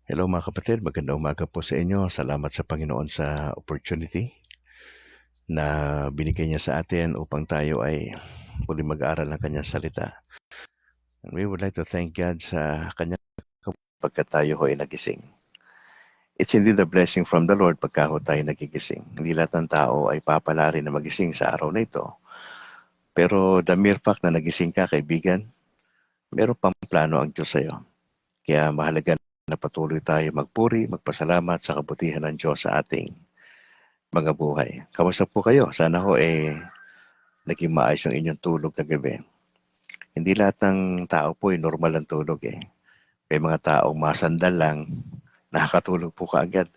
Hello mga kapatid, magandang umaga po sa inyo. Salamat sa Panginoon sa opportunity na binigay niya sa atin upang tayo ay muli mag-aaral ng kanyang salita. And we would like to thank God sa kanyang pagka tayo ho ay nagising. It's indeed a blessing from the Lord pagka ho tayo nagigising. Hindi lahat ng tao ay papala rin na magising sa araw na ito. Pero the mere fact na nagising ka, kaibigan, meron pang plano ang Diyos sa'yo. Kaya mahalaga na patuloy tayo magpuri, magpasalamat sa kabutihan ng Diyos sa ating mga buhay. Kamusta po kayo? Sana ho naging maayos yung inyong tulog na gabi. Hindi lahat ng tao po normal ang tulog eh. May mga taong masandal lang, nakakatulog po kaagad.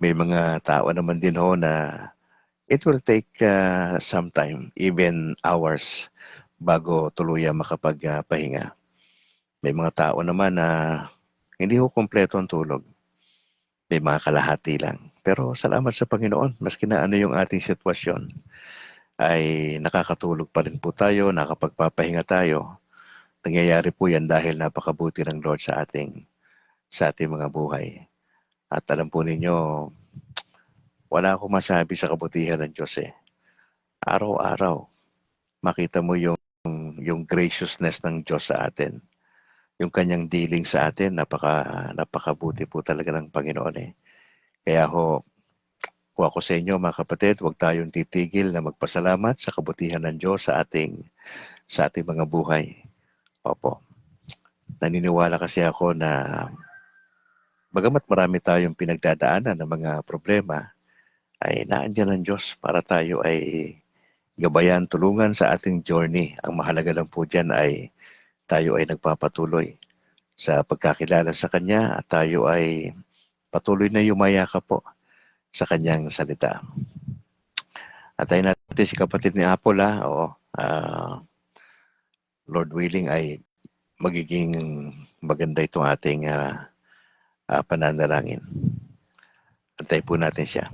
May mga tao naman din ho na it will take some time, even hours, bago tuluyan makapagpahinga. May mga tao naman na hindi ho kompleto ang tulog. May mga kalahati lang. Pero salamat sa Panginoon, maski na ano yung ating sitwasyon, ay nakakatulog pa rin po tayo, nakapagpapahinga tayo. Nangyayari po yan dahil napakabuti ng Lord sa ating mga buhay. At alam po ninyo, wala akong masabi sa kabutihan ng Diyos eh. Araw-araw, makita mo yung graciousness ng Diyos sa atin. Yung kanyang dealing sa atin, napakabuti po talaga ng Panginoon eh. Kaya kung ako sa inyo mga kapatid, huwag tayong titigil na magpasalamat sa kabutihan ng Diyos sa ating mga buhay. Opo. Naniniwala kasi ako na bagamat marami tayong pinagdadaanan ng mga problema, ay naandyan ang Diyos para tayo ay gabayan, tulungan sa ating journey. Ang mahalaga lang po dyan ay tayo ay nagpapatuloy sa pagkakilala sa Kanya at tayo ay patuloy na yumayakap po sa Kanyang salita. Antayin natin si kapatid ni Apple ha. Oo. Lord willing ay magiging maganda itong ating pananalangin. Antay po natin siya.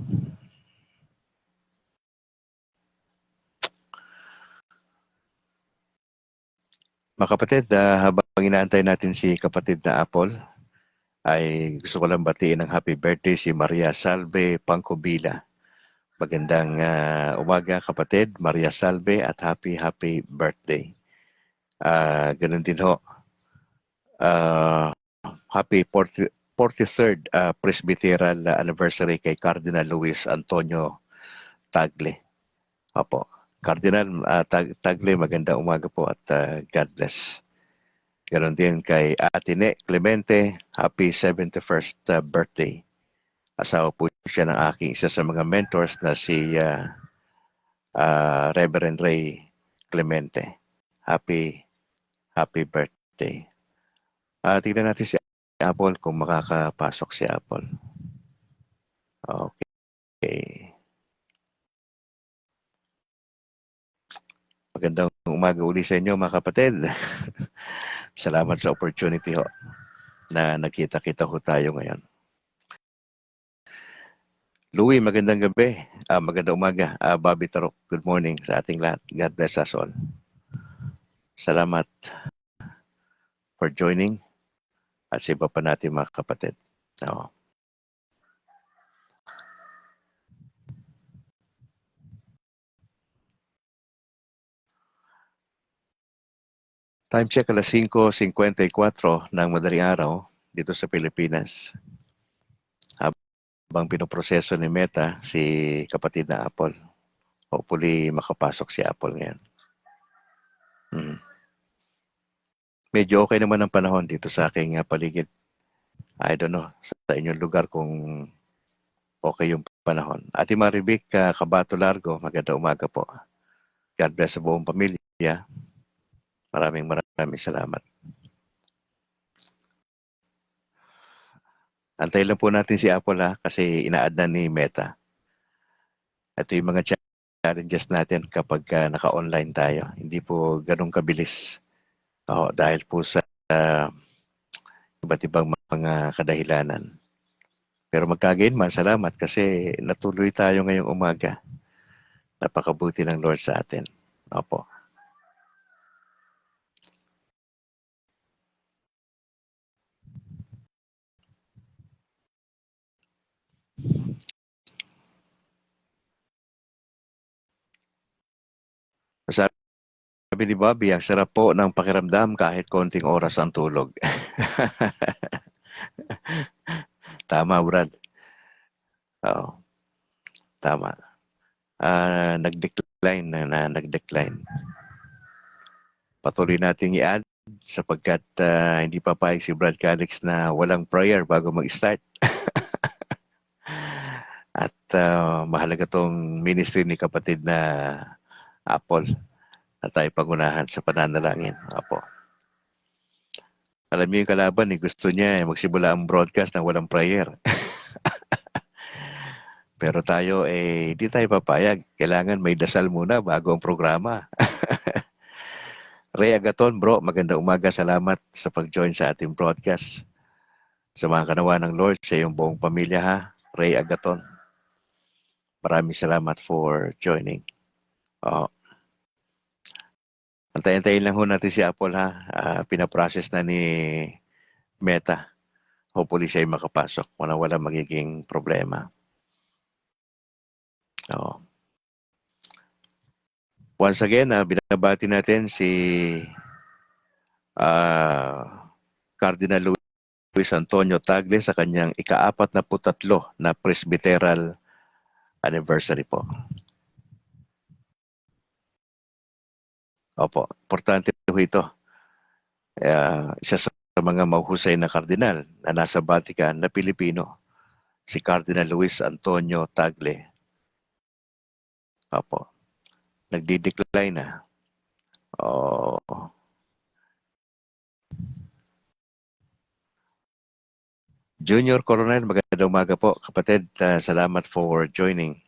Mga kapatid, habang inaantay natin si kapatid na Apple, ay gusto ko lang batiin ng happy birthday si Maria Salve Pancobila. Magandang umaga kapatid, Maria Salve, at happy birthday. Ganun din ho, happy 43rd Presbyteral anniversary kay Cardinal Luis Antonio Tagle. Opo. Cardinal Tagle, magandang umaga po at God bless. Ganon din kay Atine Clemente, happy 71st birthday. Asawa po siya ng aking isa sa mga mentors na si Reverend Ray Clemente. Happy birthday. Tignan natin si Apple kung makakapasok si Apple. Okay. Magandang umaga uli sa inyo mga kapatid. Salamat sa opportunity ho na nakita-kita ho tayo ngayon. Louie, magandang gabi. Magandang umaga. Bobby Tarok, good morning sa ating lahat. God bless us all. Salamat for joining at sa iba pa natin mga kapatid. Time check alas 5:54 ng madaling araw dito sa Pilipinas. Habang pinoproseso ni Meta si kapatid na Apple. Hopefully makapasok si Apple ngayon. Medyo okay naman ang panahon dito sa aking paligid. I don't know sa inyong lugar kung okay yung panahon. Ate Maribik, Kabato Largo, magandang umaga po. God bless sa buong pamilya. Maraming salamat. Antayin lang po natin si Apple kasi ina-add na ni Meta. Ito yung mga challenges natin kapag naka-online tayo. Hindi po ganun kabilis. Dahil po sa iba't ibang mga kadahilanan. Pero magkagayon salamat kasi natuloy tayo ngayong umaga. Napakabuti ng Lord sa atin. Opo. sabi ni Bobby, ang sarap po ng pakiramdam kahit konting oras ang tulog. Tama, Brad. Oo, tama. Nag-decline. Patuloy nating i-add sapagkat hindi papayag si Brad Calix na walang prayer bago mag-start. At mahalaga tong ministry ni kapatid na Apple na tayo pagunahan sa pananalangin. Apo. Alam niyo yung kalaban, gusto niya magsimula ang broadcast ng walang prayer. Pero tayo, hindi tayo papayag. Kailangan may dasal muna bago ang programa. Ray Agaton, bro, magandang umaga. Salamat sa pag-join sa ating broadcast. Sa mga kanawa ng Lord, sa iyong buong pamilya, ha? Ray Agaton. Maraming salamat for joining. Antayin-antayin lang ho natin si Apple, ha? Pinaprocess na ni Meta. Hopefully siya ay makapasok. Wala magiging problema. Oo. Once again, binabati natin si Cardinal Luis Antonio Tagle sa kanyang ika-43 na presbyteral anniversary po. Opo, importante po ito. Isa sa mga mahuhusay na kardinal na nasa Vatican na Pilipino, si Cardinal Luis Antonio Tagle. Opo, nagdi-decline na. Junior Coronel, magandang umaga po. Kapatid, salamat for joining.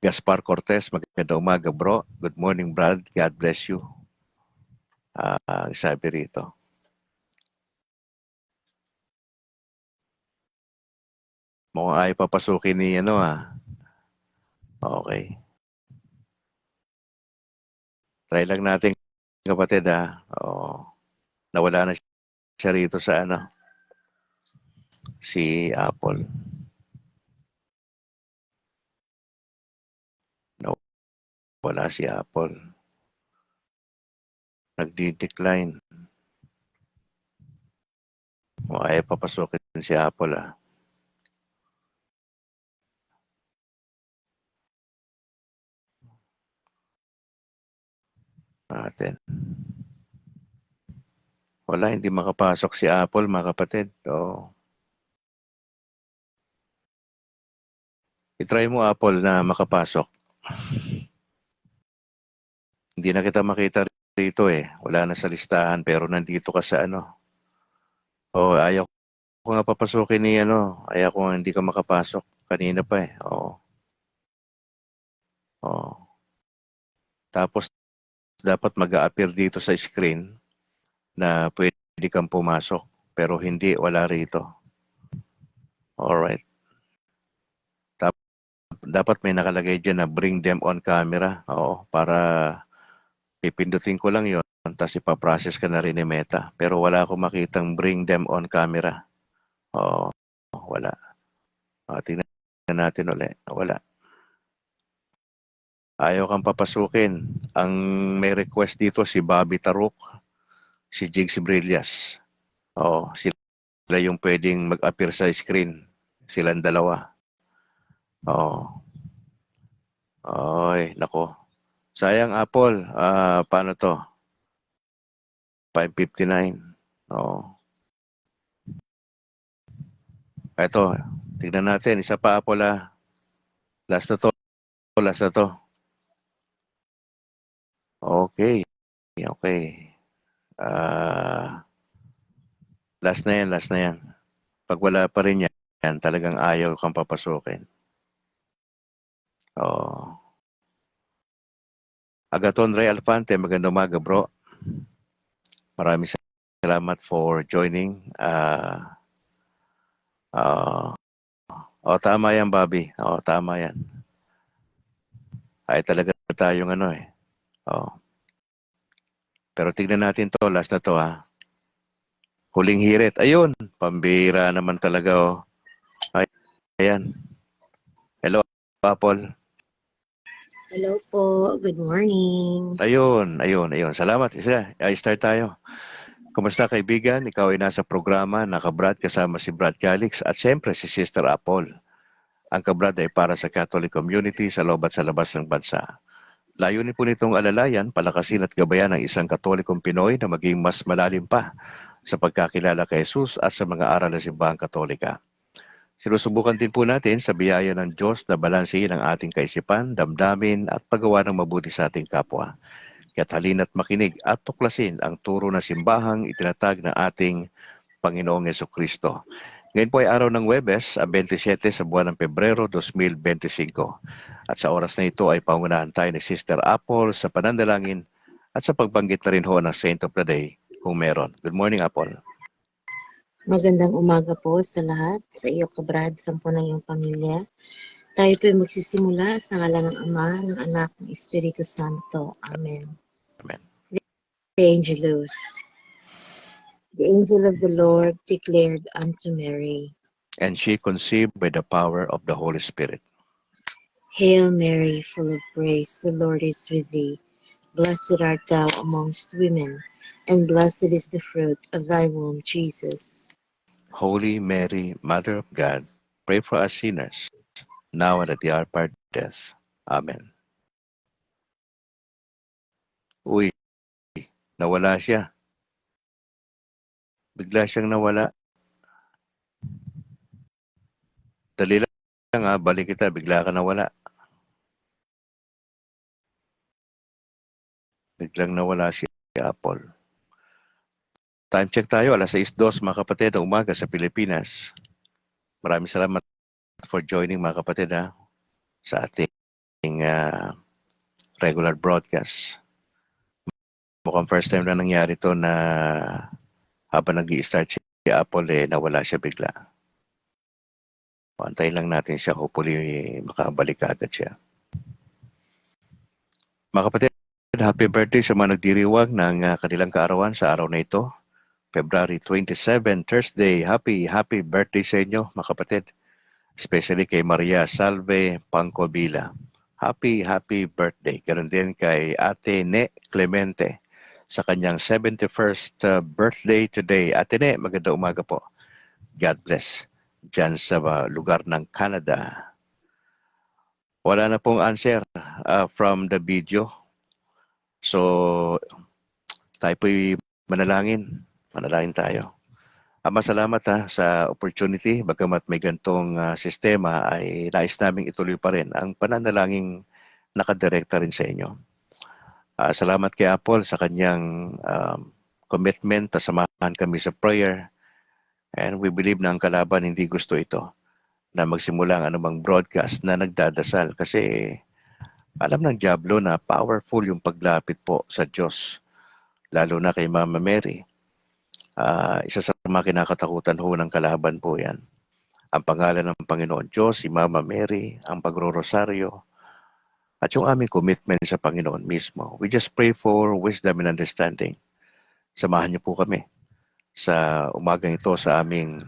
Gaspar Cortez, magandang umaga bro. Good morning Brad, God bless you. Sabi rito. Mukhang ayaw papasukin ni Okay. Try lang natin kapatid nawala na siya rito sa si Apple. Wala si Apple. Nagdi-decline. Ayaw papasukin si Apple Natin. Wala, hindi makapasok si Apple, mga kapatid. I-try mo Apple na makapasok. Hindi na kita makita rito Wala na sa listahan pero nandito ka sa ayaw ko nga papasukin ni ayaw ko hindi ka makapasok. Kanina pa Tapos dapat mag-a-appear dito sa screen na pwede kang pumasok pero hindi, wala rito. Alright. Dapat may nakalagay dyan na bring them on camera. Para pipindutin ko lang yon tapos ipaprocess ka na rin ni Meta. Pero wala akong makitang bring them on camera. Wala. Tingnan natin ulit. Wala. Ayaw kang papasukin. Ang may request dito si Bobby Taruk, si Jigs Brillas. Sila yung pwedeng mag-appear sa screen. Silang dalawa. Ay, nako. Sayang Apple. Paano to? 5:59. Ito, tignan natin. Isa pa Apple Last na to. Okay. Last na yan. Pag wala pa rin yan, talagang ayaw kang papasukin. Agaton Ray Alfante, magandang umaga bro. Maraming salamat for joining. Tama yan Bobby. Tama yan. Ay talaga tayong Pero tignan natin to, last na to Huling hirit. Ayun, pambira naman talaga Ayan. Hello, Apple. Hello po, good morning. Ayun. Salamat. Start tayo. Kumusta kaibigan? Ikaw ay nasa programa, naka-Brad kasama si Brad Calix at siyempre si Sister Apple. Ang kabrad ay para sa Catholic community sa loob at sa labas ng bansa. Layunin po nitong alalayan, palakasin at gabayan ng isang Katolikong Pinoy na maging mas malalim pa sa pagkakilala kay Jesus at sa mga aral ng Simbahang Katolika. Sinusubukan din po natin sa biyaya ng Diyos na balansehin ang ating kaisipan, damdamin at paggawa ng mabuti sa ating kapwa. Kaya't halina't makinig at tuklasin ang turo na simbahang itinatag ng ating Panginoong Yesukristo. Ngayon po ay araw ng Huwebes, 27 sa buwan ng Pebrero 2025. At sa oras na ito ay pangunahan tayo ni Sister Apple sa panandalangin at sa pagbanggit na rin ho ng Saint of the Day kung meron. Good morning, Apple. Magandang umaga po sa lahat, sa iyo kabrad, sa ng iyong pamilya. Tayo po ay magsisimula sa ngalan ng Ama, ng Anak, ng Espiritu Santo. Amen. Amen. The Angelus. The angel of the Lord declared unto Mary, And she conceived by the power of the Holy Spirit. Hail Mary, full of grace, the Lord is with thee. Blessed art thou amongst women, and blessed is the fruit of thy womb, Jesus. Holy Mary, Mother of God, pray for us sinners, now and at the hour of our death. Amen. Uy, nawala siya. Bigla siyang nawala. Dali lang balik kita, bigla ka nawala. Biglang nawala si Apple. Time check tayo, alas 6:02 mga kapatid ng umaga sa Pilipinas. Maraming salamat for joining mga kapatid sa ating regular broadcast. Mukhang first time na nangyari to na habang nag-i-start si Apple nawala siya bigla. Antayin lang natin siya, hopefully makabalik agad siya. Mga kapatid, happy birthday sa mga nagdiriwang ng kanilang kaarawan sa araw na ito. February 27, Thursday. Happy birthday sa inyo, mga kapatid. Especially kay Maria Salve Pangcobila. Happy birthday. Ganun din kay Ate Ne Clemente sa kanyang 71st birthday today. Ate Ne, magandang umaga po. God bless. Diyan sa lugar ng Canada. Wala na pong answer from the video. So, tayo po'y manalangin. Manalangin tayo. Ama, salamat sa opportunity. Bagamat may gantong sistema ay nais naming ituloy pa rin ang pananalangin nakadirekta rin sa inyo. Salamat kay Apple sa kanyang commitment na samahan kami sa prayer. And we believe na ang kalaban hindi gusto ito na magsimula ang anumang broadcast na nagdadasal kasi alam ng Diablo na powerful yung paglapit po sa Diyos, lalo na kay Mama Mary. Isa sa mga kinakatakutan ho ng kalaban po yan. Ang pangalan ng Panginoon Diyos, si Mama Mary, ang pagro-rosaryo, at yung aming commitment sa Panginoon mismo. We just pray for wisdom and understanding. Samahan niyo po kami sa umagang ito sa aming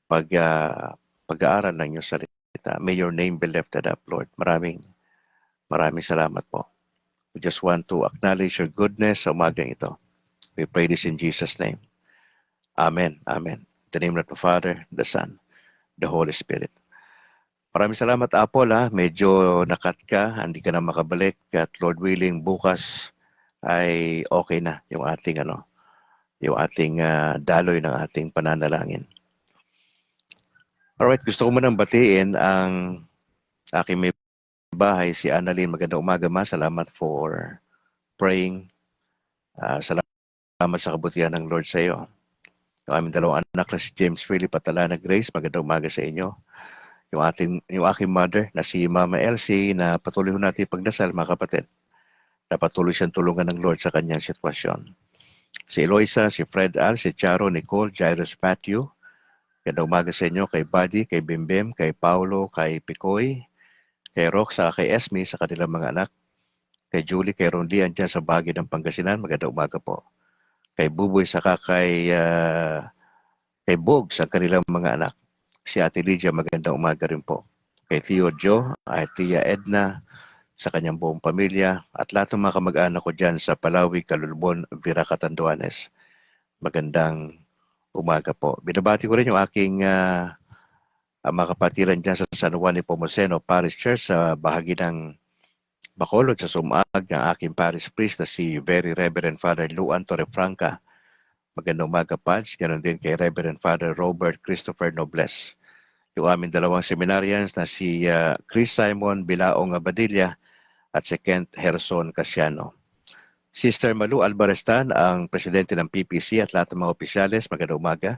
pag-aaral ng iyong salita. May your name be lifted up, Lord. Maraming salamat po. We just want to acknowledge your goodness sa umagang ito. We pray this in Jesus' name. Amen. Amen. In the name of the Father, the Son, the Holy Spirit. Maraming salamat, Apple. Medyo nakat ka, hindi ka na makabalik. At Lord willing, bukas ay okay na yung ating daloy ng ating pananalangin. Alright, gusto ko munang batiin ang aking may bahay, si Annalyn. Magandang umaga, ma. Salamat for praying. Salamat sa kabutihan ng Lord sa iyo. Yung aming dalawang anak na si James Philip at Alana Grace, magandang umaga sa inyo. Yung aking mother na si Mama Elsie na patuloy natin pagdasal, mga kapatid, na patuloy siyang tulungan ng Lord sa kanyang sitwasyon. Si Eloisa, si Fred Al, si Charo, Nicole, Jairus Matthew, magandang umaga sa inyo, kay Buddy, kay Bimbim, kay Paulo, kay Picoy, kay Rox, kay Esme sa kanilang mga anak, kay Julie, kay Rondi, andyan sa Baguio ng Pangasinan, magandang umaga po. Kay Buboy, saka kay Bog sa kanilang mga anak. Si Ate Lydia, magandang umaga rin po. Kay Tio Joe, Tia Edna, sa kanyang buong pamilya at lahat ng mga kamag-anak ko dyan sa Palawi, Calulbon, Vira, Catanduanes. Magandang umaga po. Binabati ko rin yung aking mga kapatiran dyan sa San Juan Nepomuceno Parish Church sa bahagi ng Bacolod sa Sumag ng aking parish priest na si Very Reverend Father Luan Torrefranca. Magandang umaga, Pads. Ganon din kay Reverend Father Robert Christopher Nobles. Yung aming dalawang seminarians na si Chris Simon Bilaong Abadilla at si Kent Herson Casiano. Sister Malu Albarestan, ang presidente ng PPC at lahat ng mga opisyales, magandang umaga.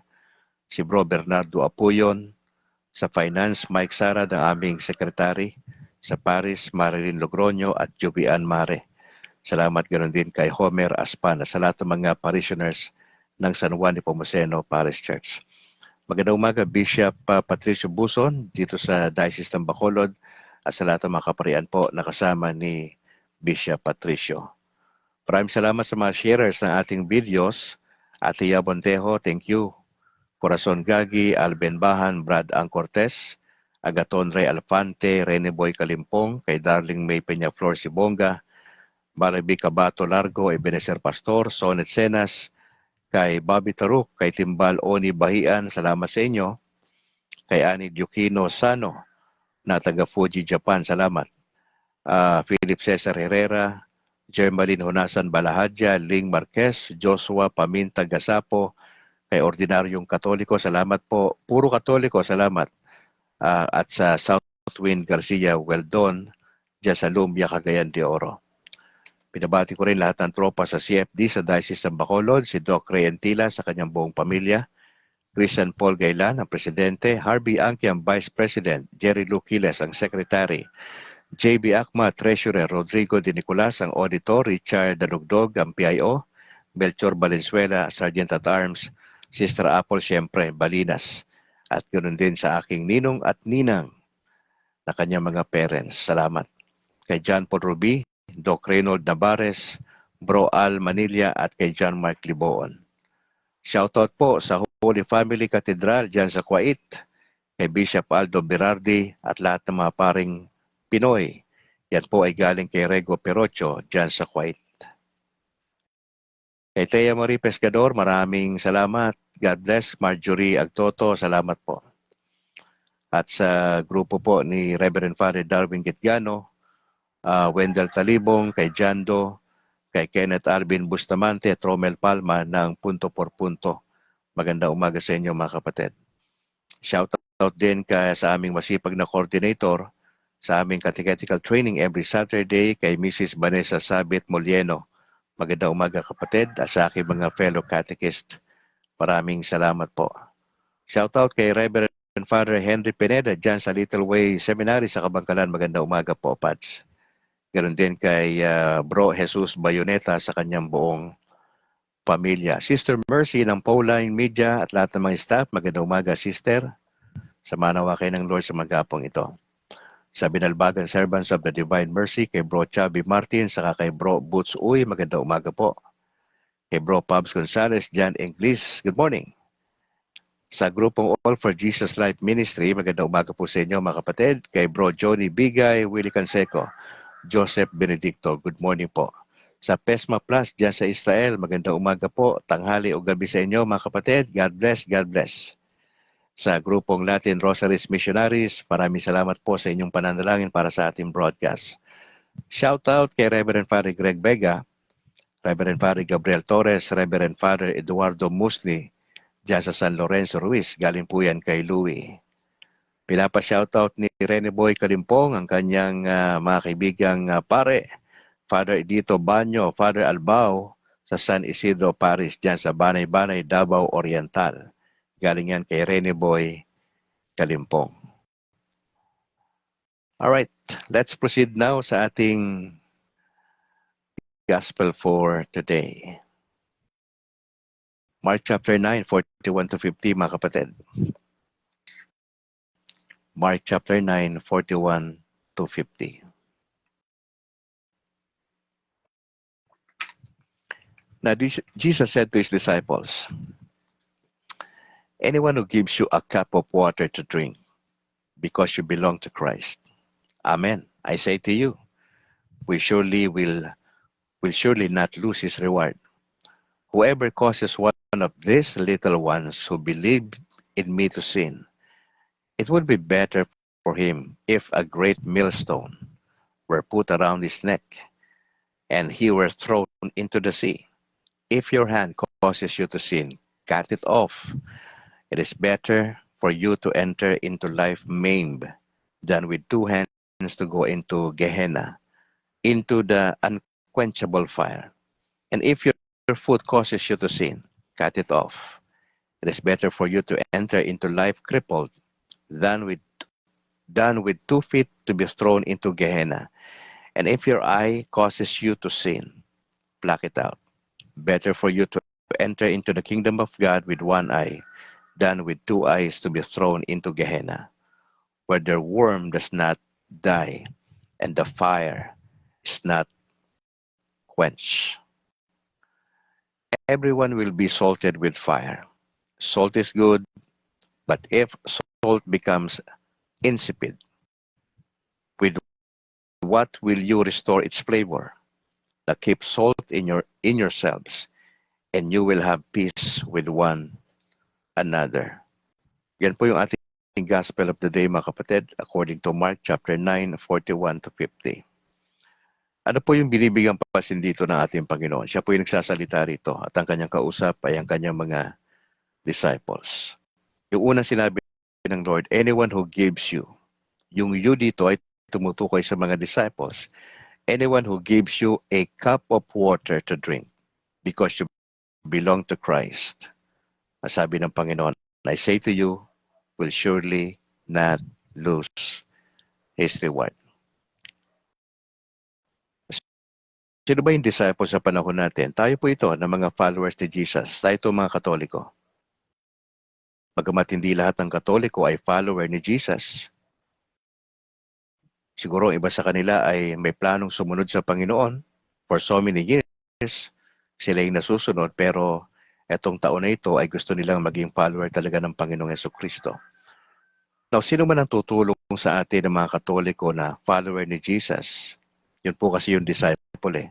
Si Bro Bernardo Apuyon, sa Finance, Mike Sarad, ang aming secretary. Sa Paris, Marilyn Logroño at Jubian Mare. Salamat ganoon din kay Homer Aspana sa lahat ng mga parishioners ng San Juan Nepomuceno Parish Church. Magandang umaga, Bishop Patricio Buson dito sa Diocese ng Bacolod at sa lahat ng mga kaparian po na kasama ni Bishop Patricio. Maraming salamat sa mga sharers ng ating videos. Ate Ya Bontejo, thank you. Corazon Gagi, Alben Bahan, Brad Ang Cortez, Agaton Ray Alfante, Rene Boy Kalimpong, kay Darling May Peña Flor Sibonga, Barabi Cabato Largo, Ebenezer Pastor, Sonet Senas, kay Bobby Taruk, kay Timbal Oni Bahian, salamat sa inyo. Kay Ani Diokino Sano, na taga Fuji, Japan, salamat. Philip Cesar Herrera, Germaline Honasan Balahadja, Ling Marquez, Joshua Paminta Gasapo, kay Ordinaryong Katoliko, salamat po. Puro Katoliko, salamat. At sa Southwind Garcia Weldon, dyan sa Lumbia, Cagayan de Oro. Pinabati ko rin lahat ng tropa sa CFD sa Diocese ng Bacolod, si Doc Ray Antila sa kanyang buong pamilya, Christian Paul Gailan, ang Presidente, Harvey Anki, ang Vice President, Jerry Luquiles, ang Secretary, JB Akma, Treasurer, Rodrigo de Nicolas, ang Auditor, Richard Danugdog, ang PIO, Melchor Valenzuela, Sergeant at Arms, Sister Apple, siyempre, Balinas. At ganoon din sa aking ninong at ninang na kanyang mga parents. Salamat. Kay John Paul Ruby, Doc Reynold Navarez, Bro Al Manilla at kay John Mark Liboon. Shoutout po sa Holy Family Cathedral dyan sa Kuwait, kay Bishop Aldo Berardi at lahat ng mga paring Pinoy. Yan po ay galing kay Rego Perocho dyan sa Kuwait. Kay Thea Marie Pescador, maraming salamat. God bless. Marjorie Agtoto, salamat po. At sa grupo po ni Reverend Father Darwin Gitgano, Wendell Talibong, kay Jando, kay Kenneth Alvin Bustamante at Romel Palma ng Punto por Punto. Magandang umaga sa inyo mga kapatid. Shoutout din sa aming masipag na coordinator sa aming catechetical training every Saturday kay Mrs. Vanessa Sabit Molieno. Magandang umaga kapatid at sa aking mga fellow catechist. Maraming salamat po. Shoutout kay Reverend Father Henry Pineda dyan sa Little Way Seminary sa Kabangkalan. Magandang umaga po, Pats. Ganon din kay Bro Jesus Bayoneta sa kanyang buong pamilya. Sister Mercy ng Pauline Media at lahat ng mga staff. Magandang umaga, Sister. Samanawa kayo ng Lord sa magapong ito. Sa binalbagan servants of the Divine Mercy, kay Bro Chubby Martin, saka kay Bro Boots Uy, magandang umaga po. Kay Bro Pabs Gonzalez, Jan Inglis, good morning. Sa grupong All for Jesus Life Ministry, magandang umaga po sa inyo mga kapatid. Kay Bro Johnny Bigay, Willie Canseco, Joseph Benedicto, good morning po. Sa PESMA Plus, dyan sa Israel, magandang umaga po, tanghali o gabi sa inyo mga kapatid. God bless, God bless. Sa grupong Latin Rosaries Missionaries, maraming salamat po sa inyong pananalangin para sa ating broadcast. Shout out kay Reverend Father Greg Vega, Reverend Father Gabriel Torres, Reverend Father Eduardo Musli, dyan sa San Lorenzo Ruiz, galing po yan kay Louie. Pinapa-shoutout ni Rene Boy Kalimpong, ang kanyang mga kaibigang pare, Father Edito Banyo, Father Albao, sa San Isidro Parish, dyan sa Banay-Banay, Davao Oriental. Galing yan kay Rene Boy Kalimpong. Alright, let's proceed now sa ating Gospel for today. Mark chapter 9, 41 to 50, mga kapatid. Mark chapter 9, 41 to 50. Now, Jesus said to his disciples, anyone who gives you a cup of water to drink, because you belong to Christ, amen, I say to you, we surely will surely not lose his reward. Whoever causes one of these little ones who believe in me to sin, it would be better for him if a great millstone were put around his neck and he were thrown into the sea. If your hand causes you to sin, cut it off. It is better for you to enter into life maimed than with two hands to go into Gehenna, into the unquenchable fire. And if your foot causes you to sin, cut it off. It is better for you to enter into life crippled than with 2 feet to be thrown into Gehenna. And if your eye causes you to sin, pluck it out. Better for you to enter into the kingdom of God with one eye than with two eyes to be thrown into Gehenna, where the worm does not die and the fire is not quenched. Everyone will be salted with fire. Salt is good, but if salt becomes insipid, with what will you restore its flavor? Now keep salt in yourselves, and you will have peace with one another. Yan po yung ating gospel of the day, mga kapatid, according to Mark chapter 9:41 to 50. Ano po yung binibigyang papasin dito ng ating Panginoon? Siya po yung nagsasalita rito at ang kanyang kausap ay ang kanyang mga disciples. Yung unang sinabi ng Lord, anyone who gives you, yung you dito ay tumutukoy sa mga disciples, anyone who gives you a cup of water to drink because you belong to Christ. Sabi ng Panginoon, I say to you, will surely not lose his reward. Sino ba yung disciples sa panahon natin? Tayo po ito ng mga followers ni Jesus. Tayo ito mga Katoliko. Bagamat hindi lahat ng Katoliko ay follower ni Jesus, siguro iba sa kanila ay may planong sumunod sa Panginoon for so many years. Sila yung nasusunod pero etong taon na ito ay gusto nilang maging follower talaga ng Panginoong Jesucristo. Now, sino man ang tutulong sa atin ng mga Katoliko na follower ni Jesus? Yun po kasi yung disciple eh.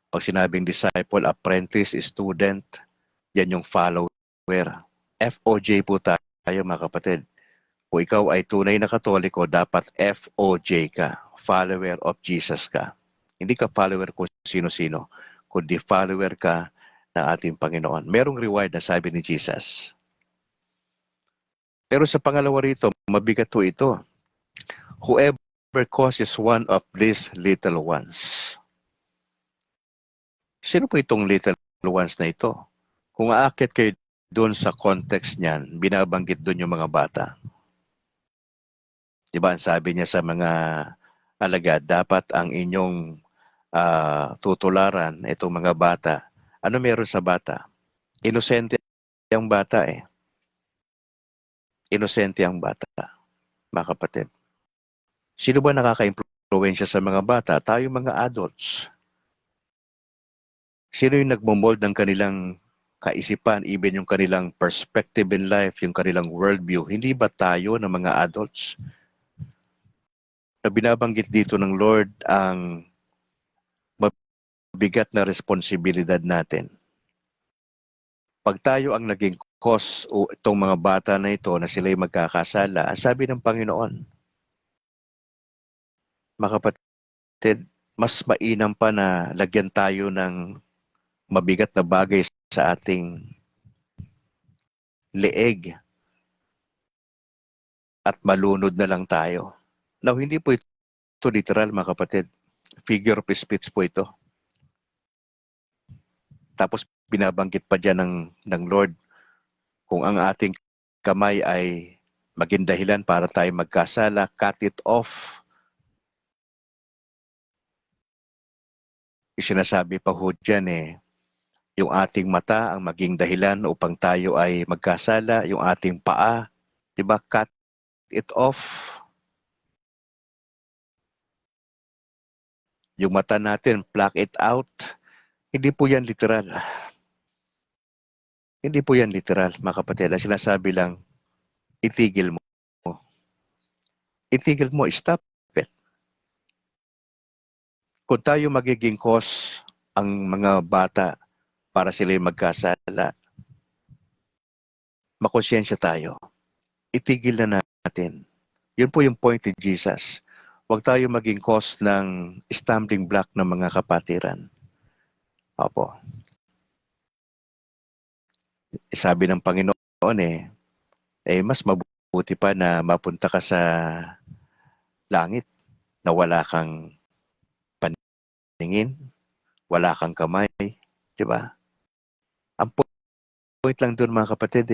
Pag sinabing disciple, apprentice, student, yan yung follower. FOJ po tayo mga kapatid. Kung ikaw ay tunay na Katoliko, dapat FOJ ka. Follower of Jesus ka. Hindi ka follower kung sino-sino, kundi follower ka ng ating Panginoon. Merong reward na sabi ni Jesus. Pero sa pangalawa rito, mabigat po ito. Whoever causes one of these little ones. Sino po itong little ones na ito? Kung aakit kayo doon sa context niyan, binabanggit doon yung mga bata. Diba, ang sabi niya sa mga alagad, dapat ang inyong tutularan itong mga bata. Ano meron sa bata? Inosente ang bata eh. Inosente ang bata, mga kapatid. Sino ba nakaka-impluwensya sa mga bata? Tayo mga adults. Sino yung nagmomold ng kanilang kaisipan, even yung kanilang perspective in life, yung kanilang worldview? Hindi ba tayo ng mga adults? Na binabanggit dito ng Lord ang mabigat na responsibilidad natin. Pag tayo ang naging cause o itong mga bata na ito na sila'y magkakasala, sabi ng Panginoon, mga kapatid, mas mainam pa na lagyan tayo ng mabigat na bagay sa ating leeg at malunod na lang tayo. Now, hindi po ito literal, mga kapatid. Figure of speech po ito. Tapos, binabanggit pa dyan ng Lord, kung ang ating kamay ay maging dahilan para tayo magkasala, cut it off. Sinasabi pa ho dyan yung ating mata ang maging dahilan upang tayo ay magkasala, yung ating paa, diba, cut it off. Yung mata natin, pluck it out. Hindi po yan literal. Hindi po yan literal, mga kapatid. Ang sinasabi lang, itigil mo. Itigil mo, stop it. Kung tayo magiging cause ang mga bata para sila magkasala, makonsyensya tayo. Itigil na natin. Yun po yung point ni Jesus. Huwag tayo maging cause ng stumbling block ng mga kapatiran. Opo. Sabi ng Panginoon mas mabuti pa na mapunta ka sa langit na wala kang paningin, wala kang kamay, di ba? Ang point lang doon mga kapatid,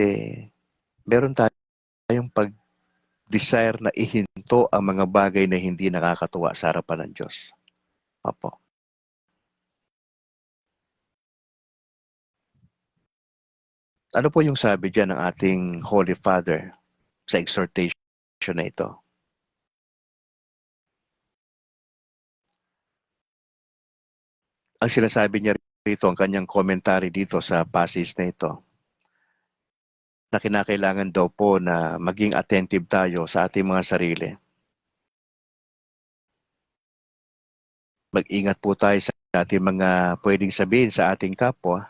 meron tayong pag-desire na ihinto ang mga bagay na hindi nakakatuwa sa harapan ng Diyos. Opo. Ano po yung sabi dyan ng ating Holy Father sa exhortation na ito? Ang sinasabi niya rito, ang kanyang commentary dito sa passage na ito, na kinakailangan daw po na maging attentive tayo sa ating mga sarili. Mag-ingat po tayo sa ating mga pwedeng sabihin sa ating kapwa.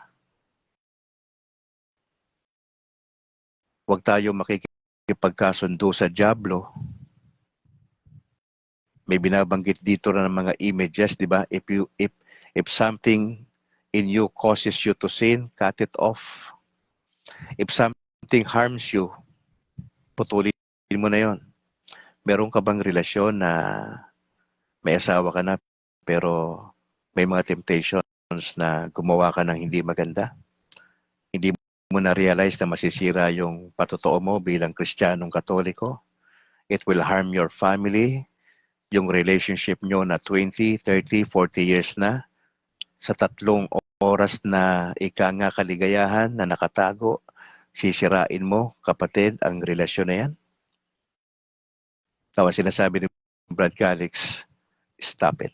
Huwag tayo makikipagkasundo sa dyablo. May binabanggit dito na ng mga images, di ba? If something in you causes you to sin, cut it off. If something harms you, putulin mo na yon. Meron ka bang relasyon na may asawa ka na pero may mga temptations na gumawa ka ng hindi maganda? Hindi mo na-realize na masisira yung patotoo mo bilang Kristiyanong Katoliko? It will harm your family, yung relationship nyo na 20, 30, 40 years na, sa 3 oras na ika nga kaligayahan na nakatago, sisirain mo, kapatid, ang relasyon na yan? Tawa sinasabi ni Brad Calix, stop it.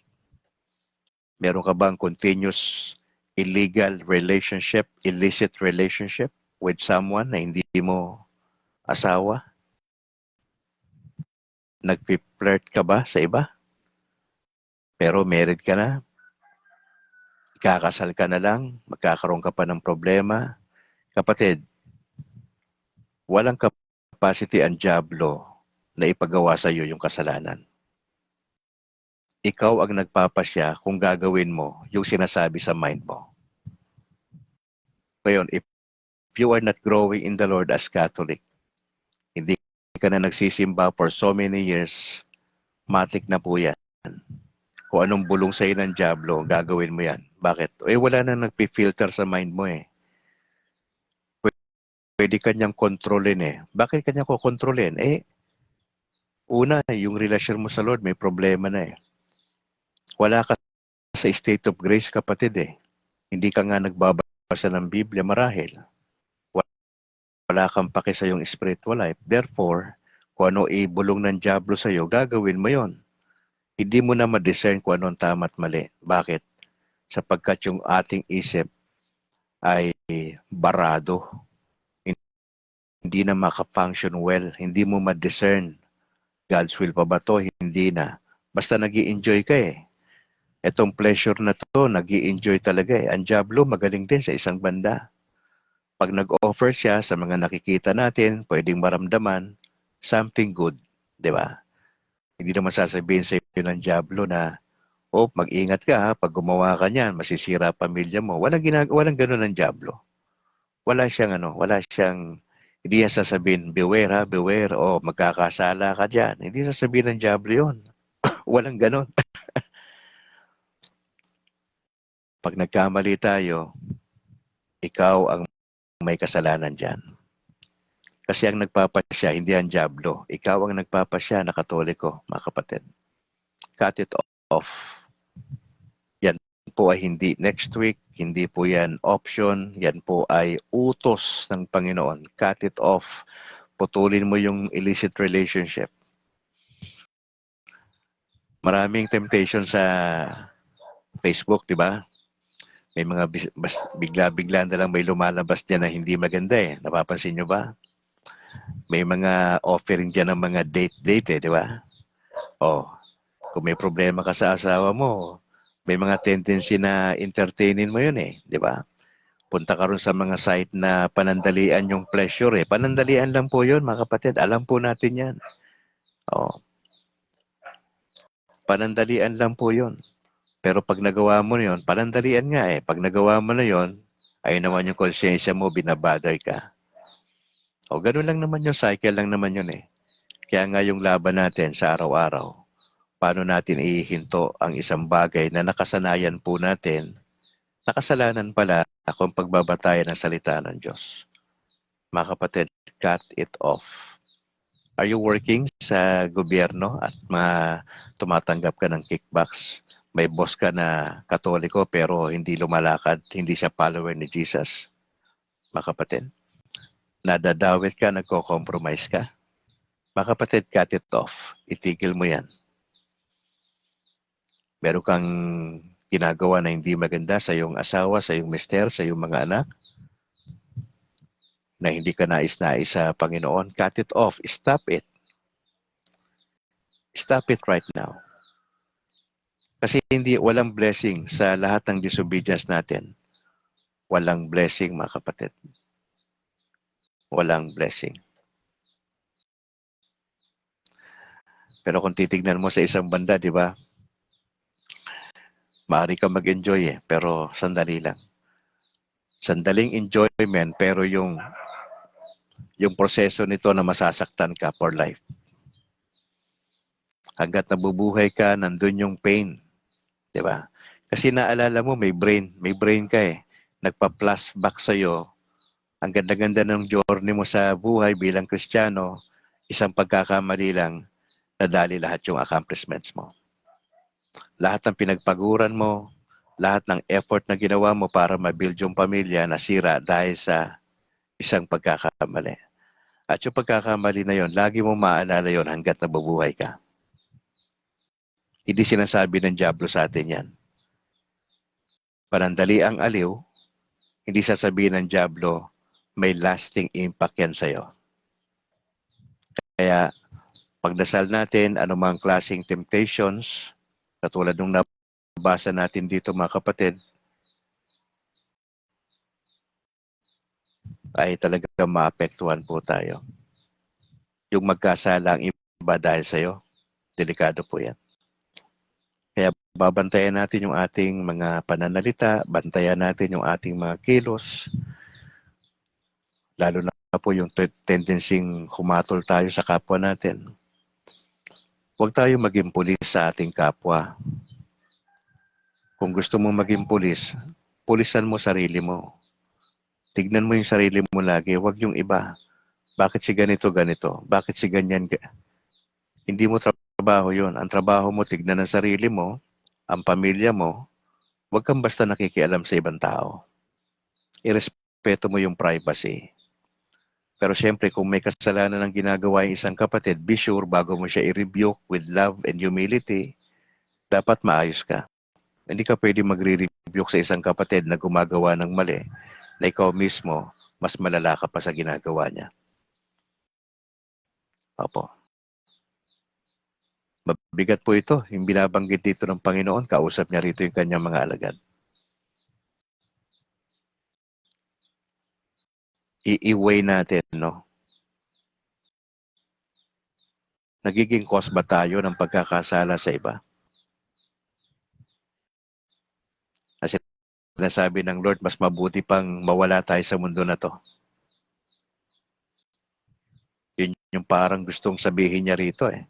Meron ka bang continuous illegal relationship, illicit relationship with someone na hindi mo asawa? Nagpi-flirt ka ba sa iba? Pero married ka na? Kakasal ka na lang? Magkakaroon ka pa ng problema? Kapatid, walang capacity ang dyablo na ipagawa sa iyo yung kasalanan. Ikaw ang nagpapasya kung gagawin mo yung sinasabi sa mind mo. Ngayon, if you are not growing in the Lord as Catholic, hindi ka na nagsisimba for so many years, matik na po yan. Kung anong bulong sa'yo ng dyablo, gagawin mo yan. Bakit? Wala na nagpi-filter sa mind mo . Pwede kanyang kontrolin . Bakit kanya ko kontrolin? Una, yung relasyon mo sa Lord, may problema na . Wala ka sa state of grace, kapatid . Hindi ka nga nagbabasa ng Biblia marahil. Wala kang pake sa iyong spiritual life. Therefore, kung ano ibulong ng dyablo sa iyo, gagawin mo yon. Hindi mo na ma-discern kung anong tama at mali. Bakit? Sapagkat yung ating isip ay barado. Hindi na maka-function well. Hindi mo ma-discern. God's will pa ba to? Hindi na. Basta nag-i-enjoy ka . Etong pleasure na to, nag-i-enjoy talaga . Ang dyablo magaling din sa isang banda. Pag nag-offer siya sa mga nakikita natin, pwedeng maramdaman something good, di ba? Hindi naman sasabihin sa iyo ng dyablo na, mag-ingat ka ha, pag gumawa ka niyan, masisira pamilya mo. Walang gano'n ng dyablo. Wala siyang hindi niya sasabihin, beware ha, beware, magkakasala ka dyan. Hindi sasabihin ng dyablo yun. Walang gano'n. Pag nagkamali tayo, ikaw ang may kasalanan dyan. Kasi ang nagpapasya, hindi ang dyablo. Ikaw ang nagpapasya na Katoliko, mga kapatid. Cut it off. Yan po ay hindi next week, hindi po yan option, yan po ay utos ng Panginoon. Cut it off. Putulin mo yung illicit relationship. Maraming temptation sa Facebook, di ba? May mga bigla-bigla na lang may lumalabas dyan na hindi maganda . Napapansin nyo ba? May mga offering dyan ng mga date di ba? Kung may problema ka sa asawa mo, May mga tendency na entertainin mo yun eh, di ba? Punta ka ron sa mga site na panandalian yung pleasure eh. Panandalian lang po yun, mga kapatid. Alam po natin yan. Oh, panandalian lang po yun. Pero pag nagawa mo na yun, panandalian nga eh. Pag nagawa mo na yun, ay naman yung konsensya mo, binabother ka. O ganun lang naman yung cycle lang naman yun eh. Kaya nga yung laban natin sa araw-araw, paano natin ihinto ang isang bagay na nakasanayan po natin, nakasalanan pala kung pagbabatayan ng salita ng Diyos. Mga kapatid, cut it off. Are you working sa gobyerno at tumatanggap ka ng kickbacks? May boss ka na katoliko pero hindi lumalakad, hindi siya follower ni Jesus? Mga kapatid, nadadawit ka, nagko-compromise ka? Mga kapatid, cut it off. Itigil mo yan. Meron kang ginagawa na hindi maganda sa iyong asawa, sa iyong mister, sa iyong mga anak, na hindi ka nais-nais sa Panginoon, cut it off. Stop it. Stop it right now. Kasi walang blessing sa lahat ng disobedience natin. Walang blessing, mga kapatid. Walang blessing. Pero kung titignan mo sa isang banda, di ba, maaari ka mag-enjoy eh, pero sandali lang. Sandaling enjoyment, pero yung proseso nito na masasaktan ka for life. Hanggat nabubuhay ka, nandun yung pain. Di ba? Kasi naalala mo, may brain ka eh. Nagpa-flashback sa'yo. Ang ganda-ganda ng journey mo sa buhay bilang Kristiyano, isang pagkakamali lang, nadali lahat yung accomplishments mo. Lahat ng pinagpaguran mo, lahat ng effort na ginawa mo para ma-build yung pamilya, nasira dahil sa isang pagkakamali. At yung pagkakamali na yon, lagi mo maalala yon hanggat nabubuhay ka. Hindi sinasabi ng Diablo sa atin yan. Panandali ang aliw, hindi sasabihin ng Diablo, may lasting impact yan sa'yo. Kaya, pagdasal natin, anumang klaseng temptations, katulad nung nabasa natin dito mga kapatid, ay talagang maapektuhan po tayo. Yung magkasala ang iba dahil sa'yo, delikado po yan. Kaya babantayan natin yung ating mga pananalita, bantayan natin yung ating mga kilos, lalo na po yung tendencing humatol tayo sa kapwa natin. Huwag tayo maging pulis sa ating kapwa. Kung gusto mong maging pulis, pulisan mo sarili mo. Tignan mo yung sarili mo lagi, huwag yung iba. Bakit si ganito, ganito? Bakit si ganyan? Hindi mo trabaho yun. Ang trabaho mo, tignan ang sarili mo, ang pamilya mo, huwag kang basta nakikialam sa ibang tao. Irespeto mo yung privacy. Pero syempre, kung may kasalanan ng ginagawa yung isang kapatid, be sure bago mo siya i-rebuke with love and humility, dapat maayos ka. Hindi ka pwede magre-rebuke sa isang kapatid na gumagawa ng mali, na ikaw mismo, mas malala ka pa sa ginagawa niya. Opo. Mabigat po ito, yung binabanggit dito ng Panginoon, kausap niya rito yung kanyang mga alagad. I-weigh natin, no? Nagiging cause ba tayo ng pagkakasala sa iba? Kasi nasabi ng Lord, mas mabuti pang mawala tayo sa mundo na to. Yun yung parang gustong sabihin niya rito eh.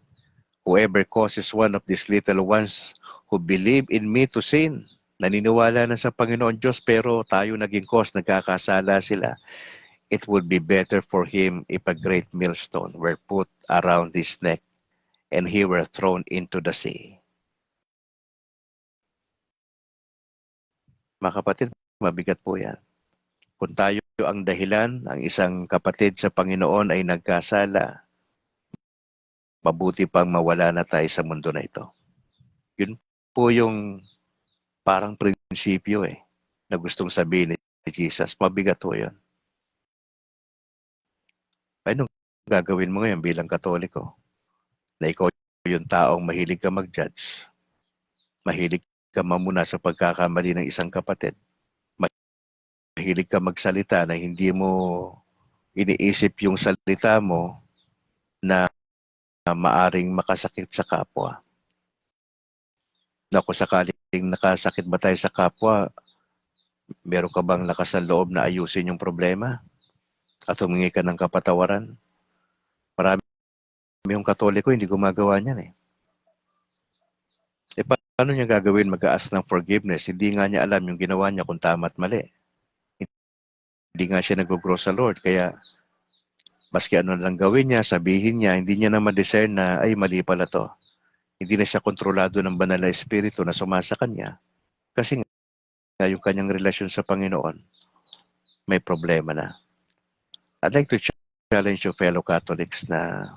Whoever causes one of these little ones who believe in me to sin, naniniwala na sa Panginoon Diyos pero tayo naging cause, nagkakasala sila, it would be better for him if a great millstone were put around his neck and he were thrown into the sea. Mga kapatid, mabigat po yan. Kung tayo ang dahilan, ang isang kapatid sa Panginoon ay nagkasala, mabuti pang mawala na tayo sa mundo na ito. Yun po yung parang prinsipyo eh, na gustong sabihin ni Jesus. Mabigat po yun. Anong gagawin mo ngayon bilang Katoliko? Na ikaw yung taong mahilig ka mag-judge, mahilig ka mamuna sa pagkakamali ng isang kapatid. Mahilig ka magsalita na hindi mo iniisip yung salita mo na maaring makasakit sa kapwa. Na kung sakaling nakasakit ba tayo sa kapwa, meron ka bang lakas ng loob na ayusin yung problema at humingi ka ng kapatawaran? Marami yung Katoliko hindi gumagawa niyan eh. Paano niya gagawin mag-ask ng forgiveness? Hindi nga niya alam yung ginawa niya kung tama at mali. Hindi nga siya nag-grow sa Lord. Kaya maski ano lang gawin niya, sabihin niya, hindi niya na ma-discern na ay mali pala to. Hindi na siya kontrolado ng banal na espiritu na sumasa kanya. Kasi nga yung kanyang relasyon sa Panginoon may problema na. I'd like to challenge you fellow Catholics na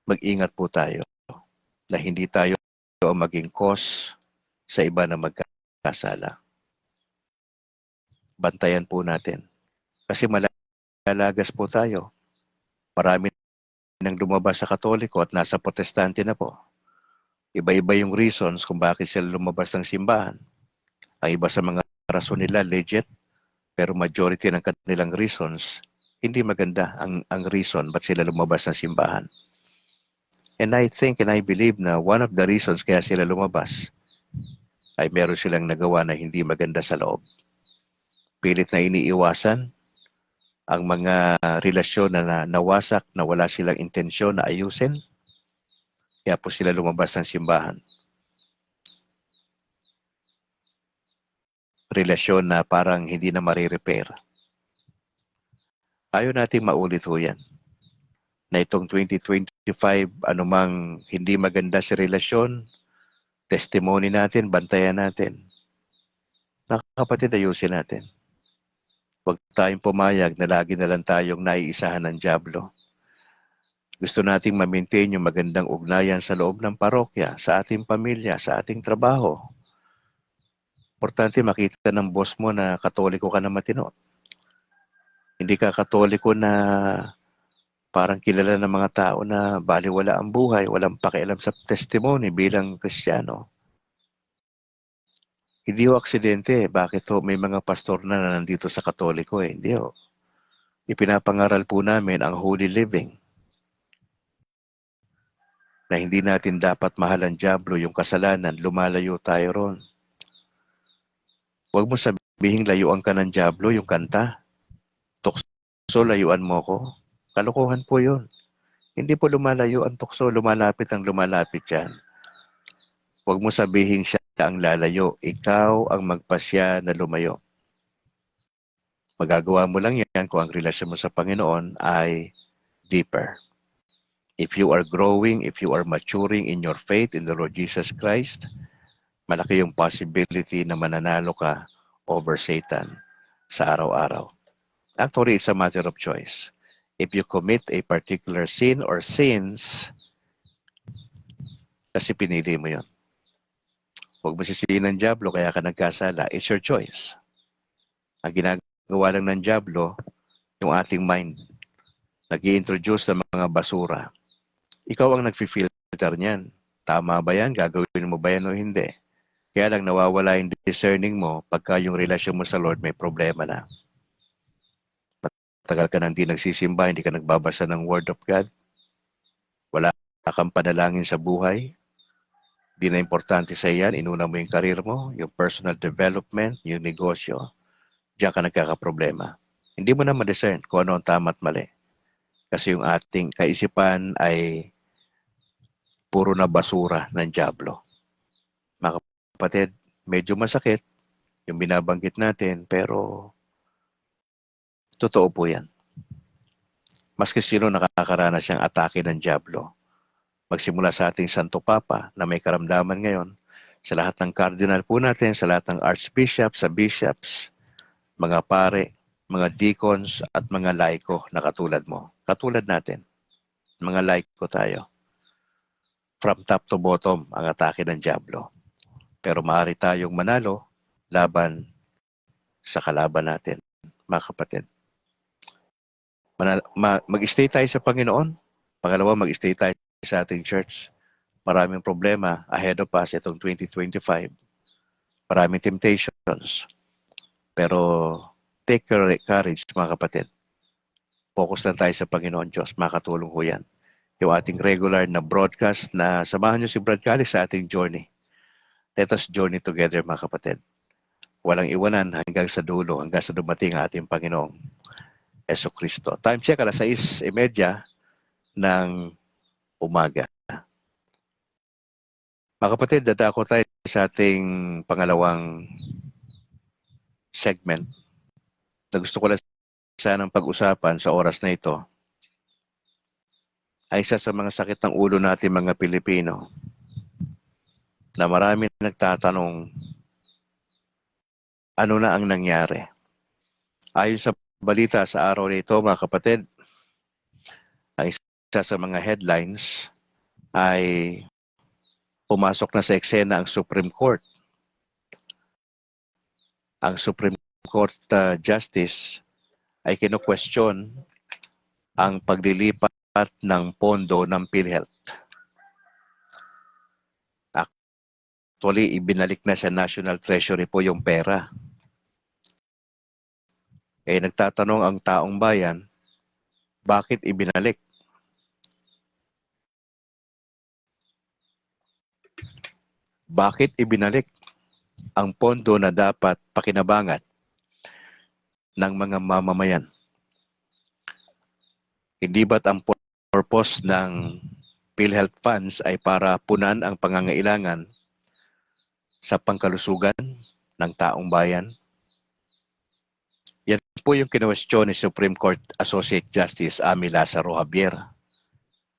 mag-ingat po tayo na hindi tayo maging cause sa iba na magkasala. Bantayan po natin. Kasi malalagas po tayo. Marami nang lumabas sa Katoliko at nasa Protestante na po. Iba-iba yung reasons kung bakit sila lumabas ng simbahan. Ang iba sa mga rason nila legit, pero majority ng kanilang reasons, hindi maganda ang reason ba't sila lumabas ng simbahan. And I think and I believe na one of the reasons kaya sila lumabas ay meron silang nagawa na hindi maganda sa loob. Pilit na iniiwasan ang mga relasyon na nawasak na wala silang intensyon na ayusin. Kaya po sila lumabas ng simbahan. Relasyon na parang hindi na marirepair. Ayaw nating maulit ho yan. Na itong 2025, anumang hindi maganda sa relasyon, testimony natin, bantayan natin. Mga kapatid, ayusin natin. Huwag tayong pumayag na lagi na lang tayong naiisahan ng dyablo. Gusto nating ma-maintain yung magandang ugnayan sa loob ng parokya, sa ating pamilya, sa ating trabaho. Importante makita ng boss mo na Katoliko ka na matino. Hindi ka Katoliko na parang kilala ng mga tao na baliwala ang buhay, walang pakialam sa testimony bilang Kristiyano. Hindi ho aksidente. Bakit ho may mga pastor na nandito sa Katoliko eh? Hindi ho. Ipinapangaral po namin ang holy living. Na hindi natin dapat mahal ang dyablo, yung kasalanan, lumalayo tayo ron. Huwag mo sabihin layuan ka ng dyablo, yung kanta. Tukso, layuan mo ko. Kalokohan po yun. Hindi po lumalayo ang tukso, lumalapit ang lumalapit yan. Huwag mo sabihin siya ang lalayo. Ikaw ang magpasya na lumayo. Magagawa mo lang yan kung ang relasyon mo sa Panginoon ay deeper. If you are growing, if you are maturing in your faith in the Lord Jesus Christ, malaki yung possibility na mananalo ka over Satan sa araw-araw. Actually, it's a matter of choice. If you commit a particular sin or sins, kasi pinili mo yun. Huwag mo sisihin ng dyablo kaya ka nagkasala. It's your choice. Ang ginagawa lang ng dyablo, yung ating mind, nag-i-introduce ng mga basura. Ikaw ang nag-filter niyan. Tama ba yan? Gagawin mo ba yan o hindi? Kaya lang nawawala yung discerning mo pagka yung relasyon mo sa Lord may problema na. Matagal ka nang di nagsisimba, hindi ka nagbabasa ng Word of God. Wala kang panalangin sa buhay. Di na importante sa iyan. Inuna mo yung karir mo, yung personal development, yung negosyo. Diyan ka nagkakaproblema. Hindi mo na ma-discern kung ano ang tama at mali. Kasi yung ating kaisipan ay puro na basura ng dyablo. Mga kapatid, medyo masakit yung binabanggit natin, pero totoo po yan. Maski sino nakakaranas siyang atake ng dyablo. Magsimula sa ating Santo Papa na may karamdaman ngayon, sa lahat ng cardinal po natin, sa lahat ng archbishops, sa bishops, mga pare, mga deacons, at mga laiko na katulad mo. Katulad natin. Mga laiko tayo. From top to bottom ang atake ng dyablo. Pero maaari tayong manalo laban sa kalaban natin, mga kapatid. Mag-stay tayo sa Panginoon. Pangalawa, mag-stay tayo sa ating church. Maraming problema ahead of us itong 2025. Maraming temptations. Pero take courage mga kapatid. Focus lang tayo sa Panginoon Diyos. Makatulong ho yan. Yung ating regular na broadcast na samahan nyo si Brad Calix sa ating journey. Let us journey together mga kapatid. Walang iwanan hanggang sa dulo, hanggang sa dumating ang ating Panginoong Jesucristo. Time check, 6:30 ng umaga. Mga kapatid, dadako tayo sa ating pangalawang segment na gusto ko lang sanang pag-usapan sa oras na ito ay isa sa mga sakit ng ulo natin mga Pilipino na marami nagtatanong ano na ang nangyari. Ayon sa balita sa araw na ito mga kapatid, ang isa sa mga headlines ay pumasok na sa eksena ang Supreme Court. Ang Supreme Court Justice ay kino-question ang paglilipat ng pondo ng PhilHealth. Actually, ibinalik na sa National Treasury po yung pera. Nagtatanong ang taong bayan, bakit ibinalik? Bakit ibinalik ang pondo na dapat pakinabangan ng mga mamamayan? Hindi ba't ang purpose ng PhilHealth funds ay para punan ang pangangailangan sa pangkalusugan ng taong bayan? Yan po yung kinwestiyon ni Supreme Court Associate Justice Amy Lazaro Javier.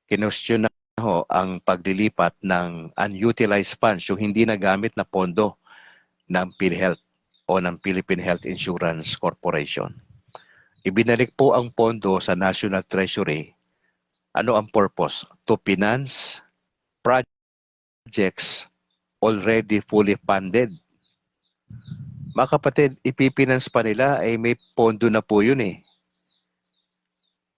Kinwestiyon na ho ang paglilipat ng unutilized funds, yung hindi nagamit na pondo ng PhilHealth o ng Philippine Health Insurance Corporation. Ibinalik po ang pondo sa National Treasury. Ano ang purpose? To finance projects already fully funded. Mga kapatid, ipipinance pa nila ay may pondo na po yun eh.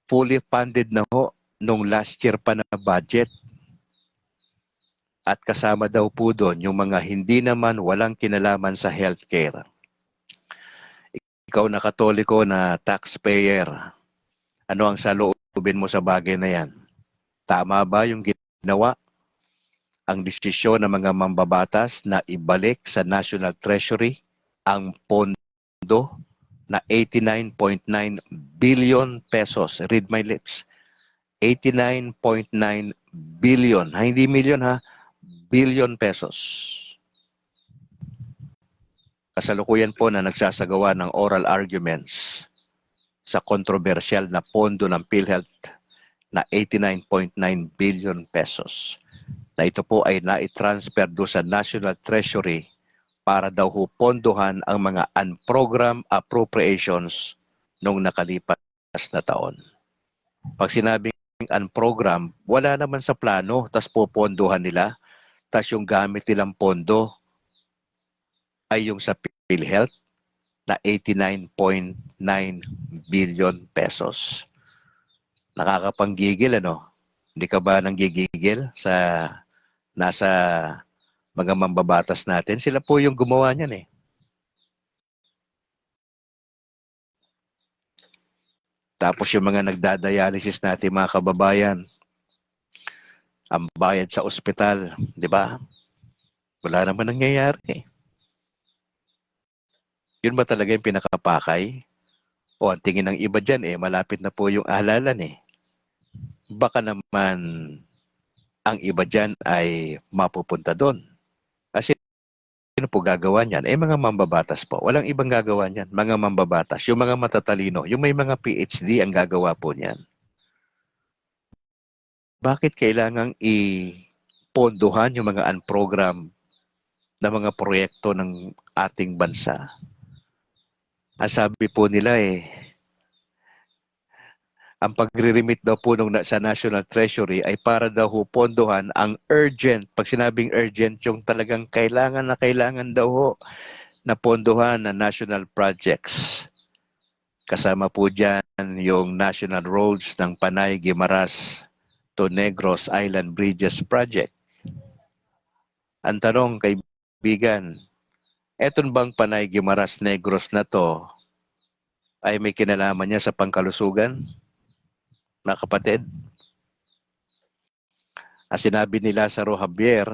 Fully funded na ho nung last year pa na budget. At kasama daw po doon yung mga hindi naman walang kinalaman sa healthcare. Ikaw na Katoliko na taxpayer, ano ang saloobin mo sa bagay na yan? Tama ba yung ginawa? Ang desisyon ng mga mambabatas na ibalik sa National Treasury ang pondo na 89.9 billion pesos. Read my lips. 89.9 billion. Hindi million ha. Billion pesos. Kasalukuyan po na nagsasagawa ng oral arguments sa kontrobersyal na pondo ng PhilHealth na 89.9 billion pesos. Na ito po ay nai-transfer do sa National Treasury para daw pondohan ang mga unprogrammed appropriations noong nakalipas na taon. Pag sinabing unprogrammed, wala naman sa plano, tas popondohan nila, tas yung gamit nilang pondo ay yung sa PhilHealth na 89.9 billion pesos. Nakakapanggigil ano? Hindi ka ba nanggigigil sa nasa mga mambabatas natin? Sila po yung gumawa niyan eh. Tapos yung mga nagdadialysis natin mga kababayan, ang bayad sa ospital, di ba? Wala naman nangyayari eh. Yun ba talaga yung pinakapakay? O ang tingin ng iba dyan eh, malapit na po yung halalan eh. Baka naman ang iba dyan ay mapupunta doon. Kasi sino po gagawa niyan? Mga mambabatas po. Walang ibang gagawa niyan. Mga mambabatas. Yung mga matatalino. Yung may mga PhD ang gagawa po niyan. Bakit kailangang ipondohan yung mga unprogram na mga proyekto ng ating bansa? Ang sabi po nila ang pagre-remit daw po sa National Treasury ay para daw pondohan ang urgent. Pag sinabing urgent, yung talagang kailangan na kailangan daw na pondohan na national projects. Kasama po dyan yung national roads ng Panay, Guimaras to Negros Island Bridges Project. Ang tanong, kaibigan, eton bang Panay Guimaras Negros na to ay may kinalaman niya sa pangkalusugan, mga kapatid? Ang sinabi ni Lazaro Javier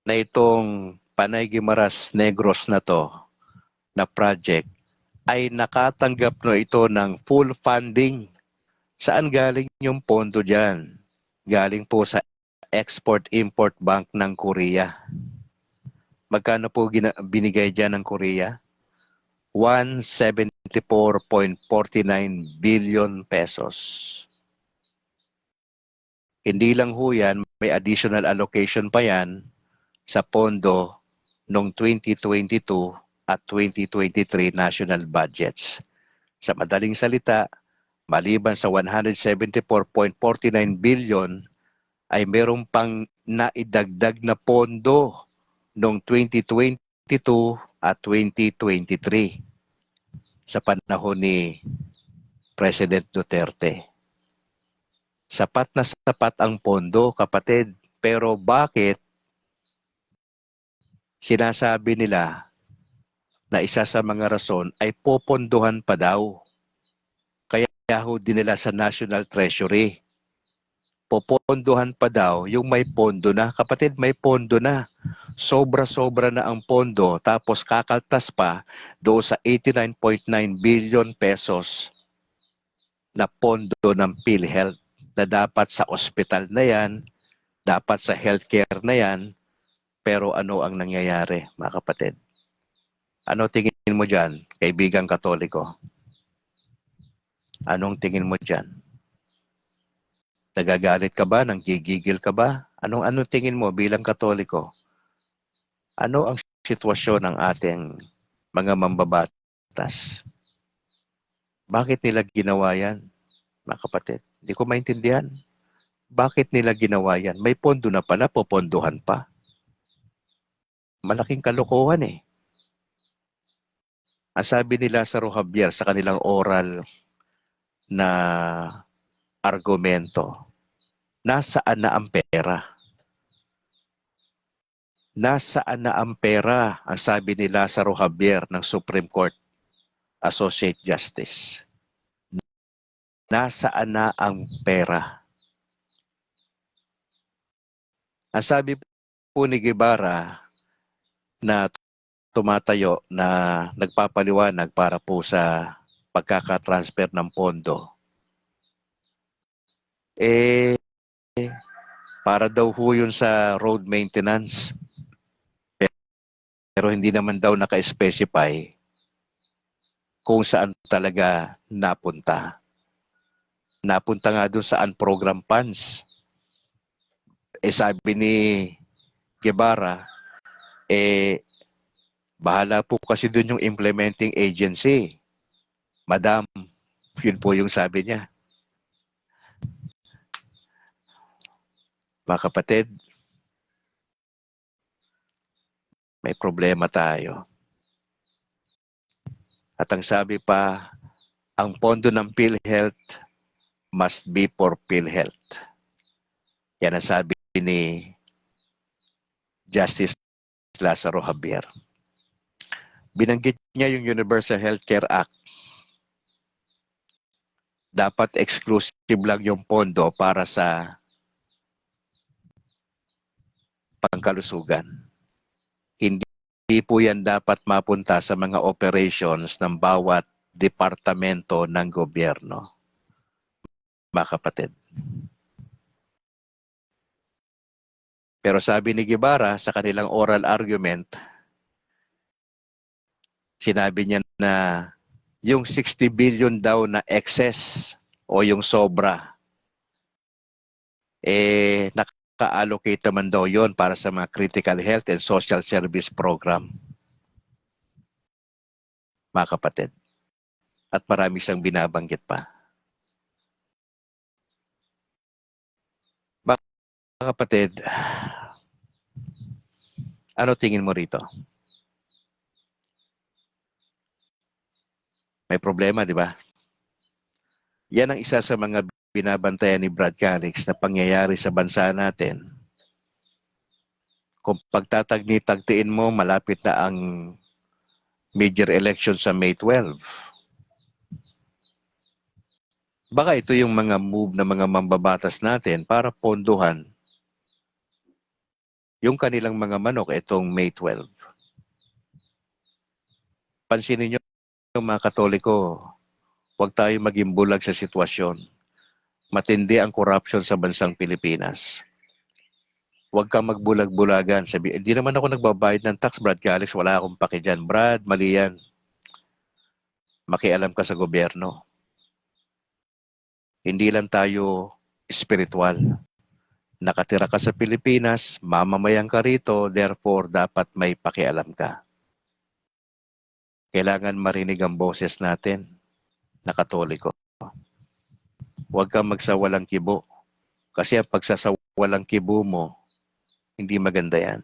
na itong Panay Guimaras Negros na to, na project, ay nakatanggap no ito ng full funding. Saan galing yung pondo dyan? Galing po sa Export-Import Bank ng Korea. Magkano po binigay dyan ng Korea? 174.49 billion pesos. Hindi lang ho yan, may additional allocation pa yan sa pondo noong 2022 at 2023 national budgets. Sa madaling salita, maliban sa 174.49 billion, ay merong pang naidagdag na pondo noong 2022 at 2023 sa panahon ni President Duterte. Sapat na sapat ang pondo, kapatid. Pero bakit sinasabi nila na isa sa mga rason ay popondohan pa daw? Kaya ho dinila sa National Treasury. Popondohan pa daw yung may pondo na. Kapatid, may pondo na. Sobra-sobra na ang pondo, tapos kakaltas pa doon sa 89.9 billion pesos na pondo ng PhilHealth na dapat sa ospital na yan, dapat sa healthcare na yan. Pero ano ang nangyayari, mga kapatid? Ano tingin mo dyan, kaibigang Katoliko? Anong tingin mo dyan? Nagagalit ka ba? Nanggigigil ka ba? Anong tingin mo bilang Katoliko? Ano ang sitwasyon ng ating mga mambabatas? Bakit nila ginawa yan, mga kapatid? Hindi ko maintindihan. Bakit nila ginawa yan? May pondo na pala, popondohan pa. Malaking kalokohan eh. Ang sabi ni Lazaro Javier sa kanilang oral na argumento, nasaan na ang pera? Nasaan na ang pera? Ang sabi ni Lazaro Javier ng Supreme Court Associate Justice. Nasaan na ang pera? Ang sabi po ni Guevara na tumatayo na nagpapaliwanag para po sa pagkakatransfer ng pondo, para daw ho yun sa road maintenance. Pero hindi naman daw naka-specify kung saan talaga napunta. Napunta nga doon sa unprogrammed funds. Sabi ni Guevara, bahala po kasi doon yung implementing agency. Madam, yun po yung sabi niya. Mga kapatid, may problema tayo. At ang sabi pa, ang pondo ng PhilHealth must be for PhilHealth. Yan ang sabi ni Justice Lazaro Javier. Binanggit niya yung Universal Healthcare Act. Dapat exclusive lang yung pondo para sa pangkalusugan. Hindi po yan dapat mapunta sa mga operations ng bawat departamento ng gobyerno. Mga kapatid. Pero sabi ni Guevara sa kanilang oral argument, sinabi niya na yung 60 billion daw na excess o yung sobra, naka-allocate naman daw yon para sa mga critical health and social service program. Mga kapatid. At marami siyang binabanggit pa. Mga kapatid, ano tingin mo rito? May problema, di ba? Yan ang isa sa mga binabantayan ni Brad Calix na pangyayari sa bansa natin Kung pagtatagni-tagtiin mo, malapit na ang major election sa May 12. Baka ito yung mga move ng mga mambabatas natin para pondohan yung kanilang mga manok itong May 12. Pansinin nyo mga Katoliko, huwag tayo maging bulag sa sitwasyon. Matindi ang corruption sa bansang Pilipinas. Huwag kang magbulag-bulagan. Hindi naman ako nagbabayad ng tax, Brad Calix. Wala akong paki dyan. Brad, mali yan. Makialam ka sa gobyerno. Hindi lang tayo spiritual. Nakatira ka sa Pilipinas, mamamayan ka rito, therefore dapat may pakialam ka. Kailangan marinig ang boses natin na Katoliko. Huwag kang magsawalang kibo. Kasi ang pagsasawalang kibo mo, hindi maganda yan.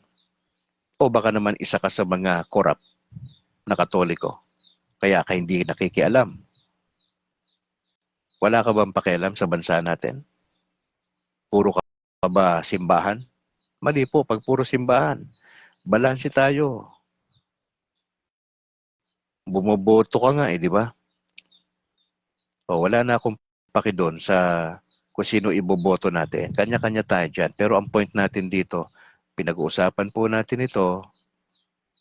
O baka naman isa ka sa mga korap na Katoliko. Kaya ka hindi nakikialam. Wala ka bang pakialam sa bansa natin? Puro ka ba simbahan? Mali po, pag puro simbahan, balanse tayo. Bumoboto ka nga di ba? O, wala na akong paki doon sa kung sino iboboto natin. Kanya-kanya tayo dyan. Pero ang point natin dito, pinag-uusapan po natin ito,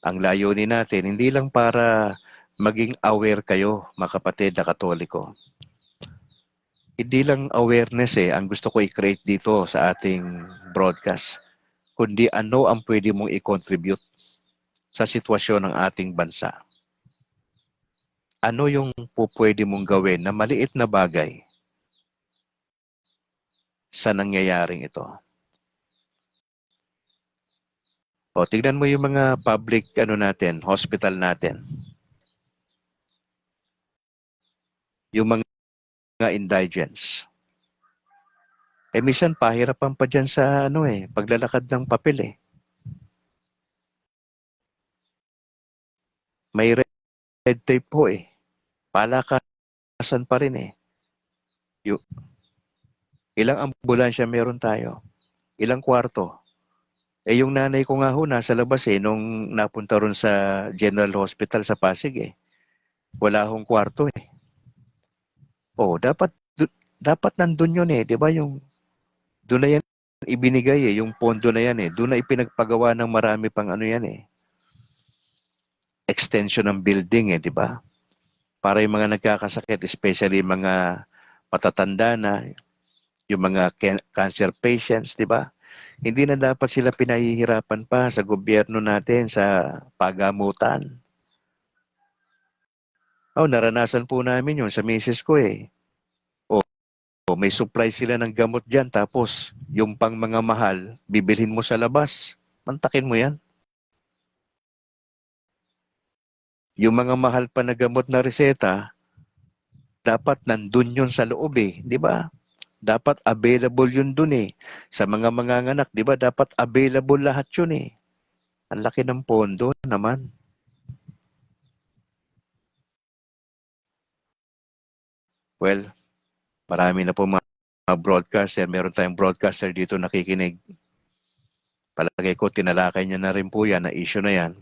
ang layunin natin, hindi lang para maging aware kayo, mga kapatid na Katoliko. Hindi lang awareness ang gusto ko i-create dito sa ating broadcast, kundi ano ang pwede mong i-contribute sa sitwasyon ng ating bansa. Ano yung pwede mong gawin na maliit na bagay sa nangyayaring ito. O, tignan mo yung mga public hospital natin. Yung mga indigents. Minsan pahirapan pa dyan sa paglalakad ng papel May red tape po Palakasan pa rin Ilang ambulansya meron tayo? Ilang kwarto? Yung nanay ko nga nasa labas nung napunta ron sa General Hospital sa Pasig Wala hong kwarto dapat nandun yun di ba doon na yan ibinigay yung pondo na yan doon na ipinagpagawa ng marami pang extension ng building di ba? Para yung mga nagkakasakit, especially mga matatanda na, yung mga cancer patients, di ba? Hindi na dapat sila pinahihirapan pa sa gobyerno natin sa pagamutan. Naranasan po namin yun sa misis ko may supply sila ng gamot dyan, tapos yung pang mga mahal, bibilhin mo sa labas. Mantakin mo yan. Yung mga mahal pa na gamot na reseta, dapat nandun yun sa loob di ba? Dapat available yun dun Sa mga manganganak, di ba? Dapat available lahat yun Ang laki ng pondo naman. Well, marami na po mga broadcaster. Meron tayong broadcaster dito nakikinig. Palagay ko, tinalakay niya na rin po yan, na issue na yan.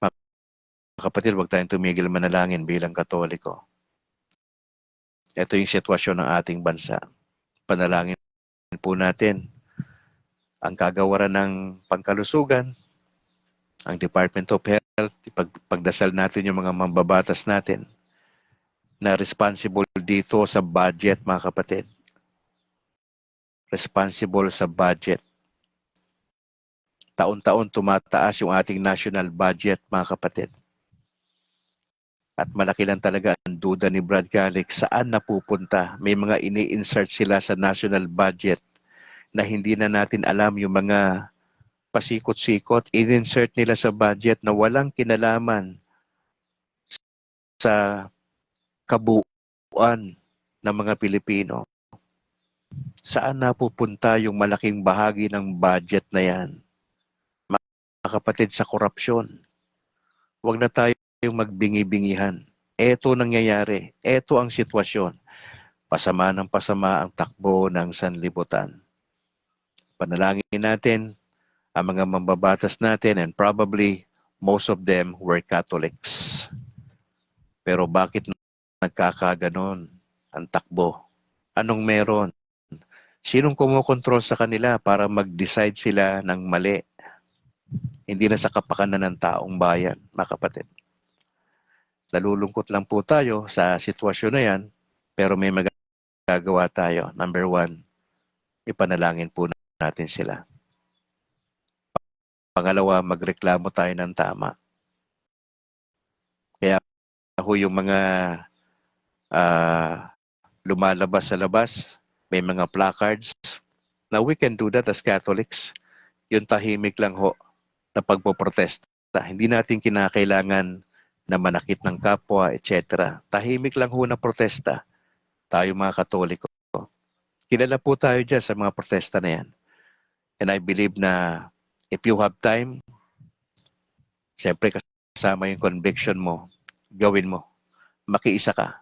Mga kapatid, huwag tayong tumigil manalangin bilang Katoliko. Ito yung sitwasyon ng ating bansa. Panalangin po natin ang kagawaran ng pangkalusugan, ang Department of Health, pagdasal natin yung mga mambabatas natin na responsible dito sa budget, mga kapatid. Responsible sa budget. Taon-taon tumataas yung ating national budget, mga kapatid. At malaki lang talaga ang duda ni Brad Calix saan napupunta. May mga ini-insert sila sa national budget na hindi na natin alam yung mga pasikot-sikot. In-insert nila sa budget na walang kinalaman sa kabuuan ng mga Pilipino. Saan napupunta yung malaking bahagi ng budget na yan? Mga kapatid, sa korupsyon. Huwag na tayong magbingi-bingihan. Ito nangyayari. Ito ang sitwasyon. Pasama ng pasama ang takbo ng sanlibutan. Panalangin natin ang mga mambabatas natin, and probably most of them were Catholics. Pero bakit nagkakaganon ang takbo? Anong meron? Sinong kumokontrol sa kanila para mag-decide sila ng mali? Hindi na sa kapakanan ng taong bayan, mga kapatid. Nalulungkot lang po tayo sa sitwasyon na yan, pero may magagawa tayo. Number one, ipanalangin po natin sila. Pangalawa, magreklamo tayo ng tama. Kaya ho yung mga lumalabas sa labas, may mga placards. Now we can do that as Catholics. Yung tahimik lang ho na pagpoprotesta. Hindi natin kinakailangan na manakit ng kapwa, etc. Tahimik lang ho na protesta. Tayo mga Katoliko. Kilala po tayo dyan sa mga protesta na yan. And I believe na if you have time, siyempre kasama yung conviction mo, gawin mo. Makiisa ka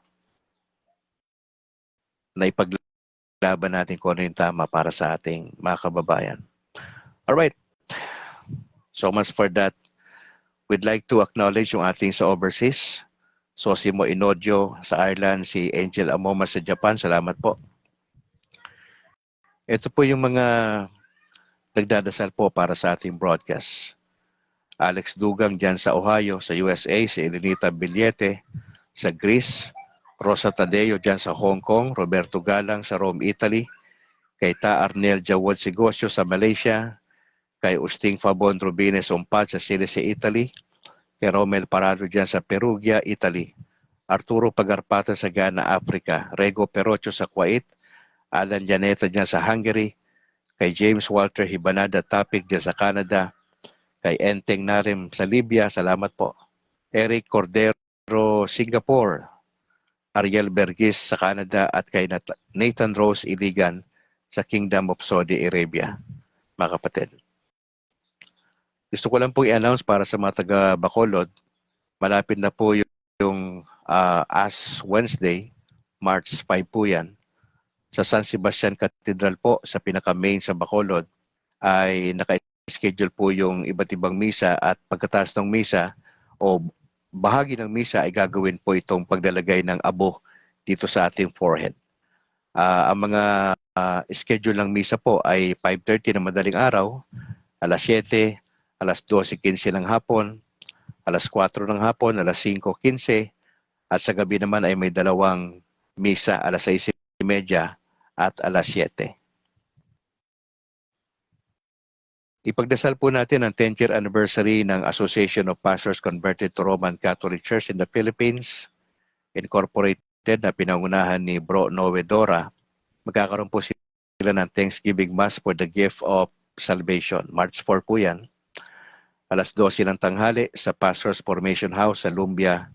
na ipaglaban natin kung ano yung tama para sa ating mga kababayan. Alright. So much for that. We'd like to acknowledge yung ating sa overseas. Sosimo Inodio sa Ireland, si Angel Amoma sa Japan. Salamat po. Ito po yung mga nagdadasal po para sa ating broadcast. Alex Dugang dyan sa Ohio, sa USA, si Elenita Billete sa Greece, Rosa Tadeo dyan sa Hong Kong, Roberto Galang sa Rome, Italy, kay Ta Arnel Jawad Sigosyo sa Malaysia, kay Usting Fabon Rubines Umpad sa Silice, Italy, kay Romel Parado dyan sa Perugia, Italy, Arturo Pagarpata sa Ghana, Africa, Rego Perocho sa Kuwait, Alan Janeta dyan sa Hungary, kay James Walter Hibanada Topic dyan sa Canada, kay Enteng Narim sa Libya, salamat po. Eric Cordero, Singapore, Ariel Bergis sa Canada, at kay Nathan Rose Iligan sa Kingdom of Saudi Arabia, mga kapatid. Gusto ko lang po i-announce para sa mga taga Bacolod, malapit na po yung Ash Wednesday, March 5 po yan, sa San Sebastian Cathedral po, sa pinaka-main sa Bacolod, ay naka-schedule po yung iba't ibang misa, at pagkatapos ng misa o bahagi ng misa ay gagawin po itong paglalagay ng abo dito sa ating forehead. Ang mga schedule ng misa po ay 5:30 ng madaling araw, alas 7, alas 12:15 ng hapon, alas 4 ng hapon, alas 5:15, at sa gabi naman ay may dalawang misa, alas 6:30 at alas 7. Ipagdasal po natin ang 10th year anniversary ng Association of Pastors Converted to Roman Catholic Church in the Philippines, Incorporated, na pinangunahan ni Bro Noe Dora. Magkakaroon po sila ng Thanksgiving Mass for the Gift of Salvation. March 4 po yan. Alas 12 ng tanghali sa Pastors Formation House sa Lumbia,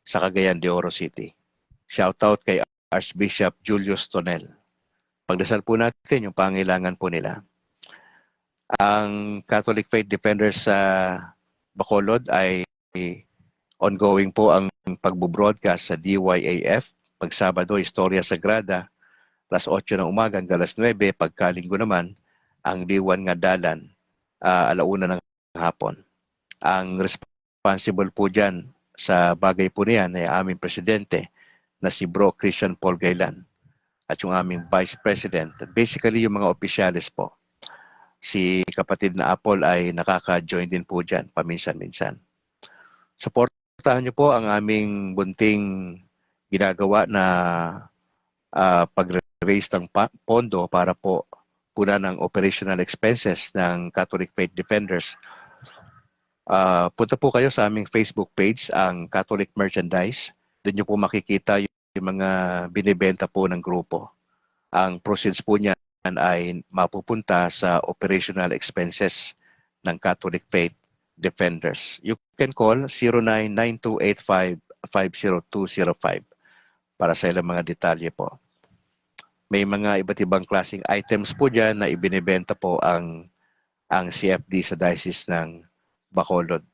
sa Cagayan de Oro City. Shoutout kay Archbishop Julius Tonel. Pagdasal po natin yung pangailangan po nila. Ang Catholic Faith Defenders sa Bacolod ay ongoing po ang pagbo-broadcast sa DYAF. Pag Sabado, Historia Sagrada, alas 8 ng umaga hanggang alas 9. Pagkalinggo naman, ang Diwan nga Dalan, alauna ng hapon. Ang responsible po dyan sa bagay po niyan ay aming presidente na si Bro Christian Paul Gailan, at yung aming Vice President. Basically, yung mga opisyalis po. Si kapatid na Apple ay nakaka-join din po dyan paminsan-minsan. Supportahan niyo po ang aming bunting ginagawa na pag-raise ng pondo para po puna ng operational expenses ng Catholic Faith Defenders. Punta po kayo sa aming Facebook page, ang Catholic Merchandise. Doon niyo po makikita yung mga binibenta po ng grupo. Ang proceeds po niya ay mapupunta sa operational expenses ng Catholic Faith Defenders. You can call 099285-50205 para sa ilang mga detalye po. May mga iba't ibang klaseng items po dyan na ibinibenta po ang CFD sa Diocese ng Bacolod.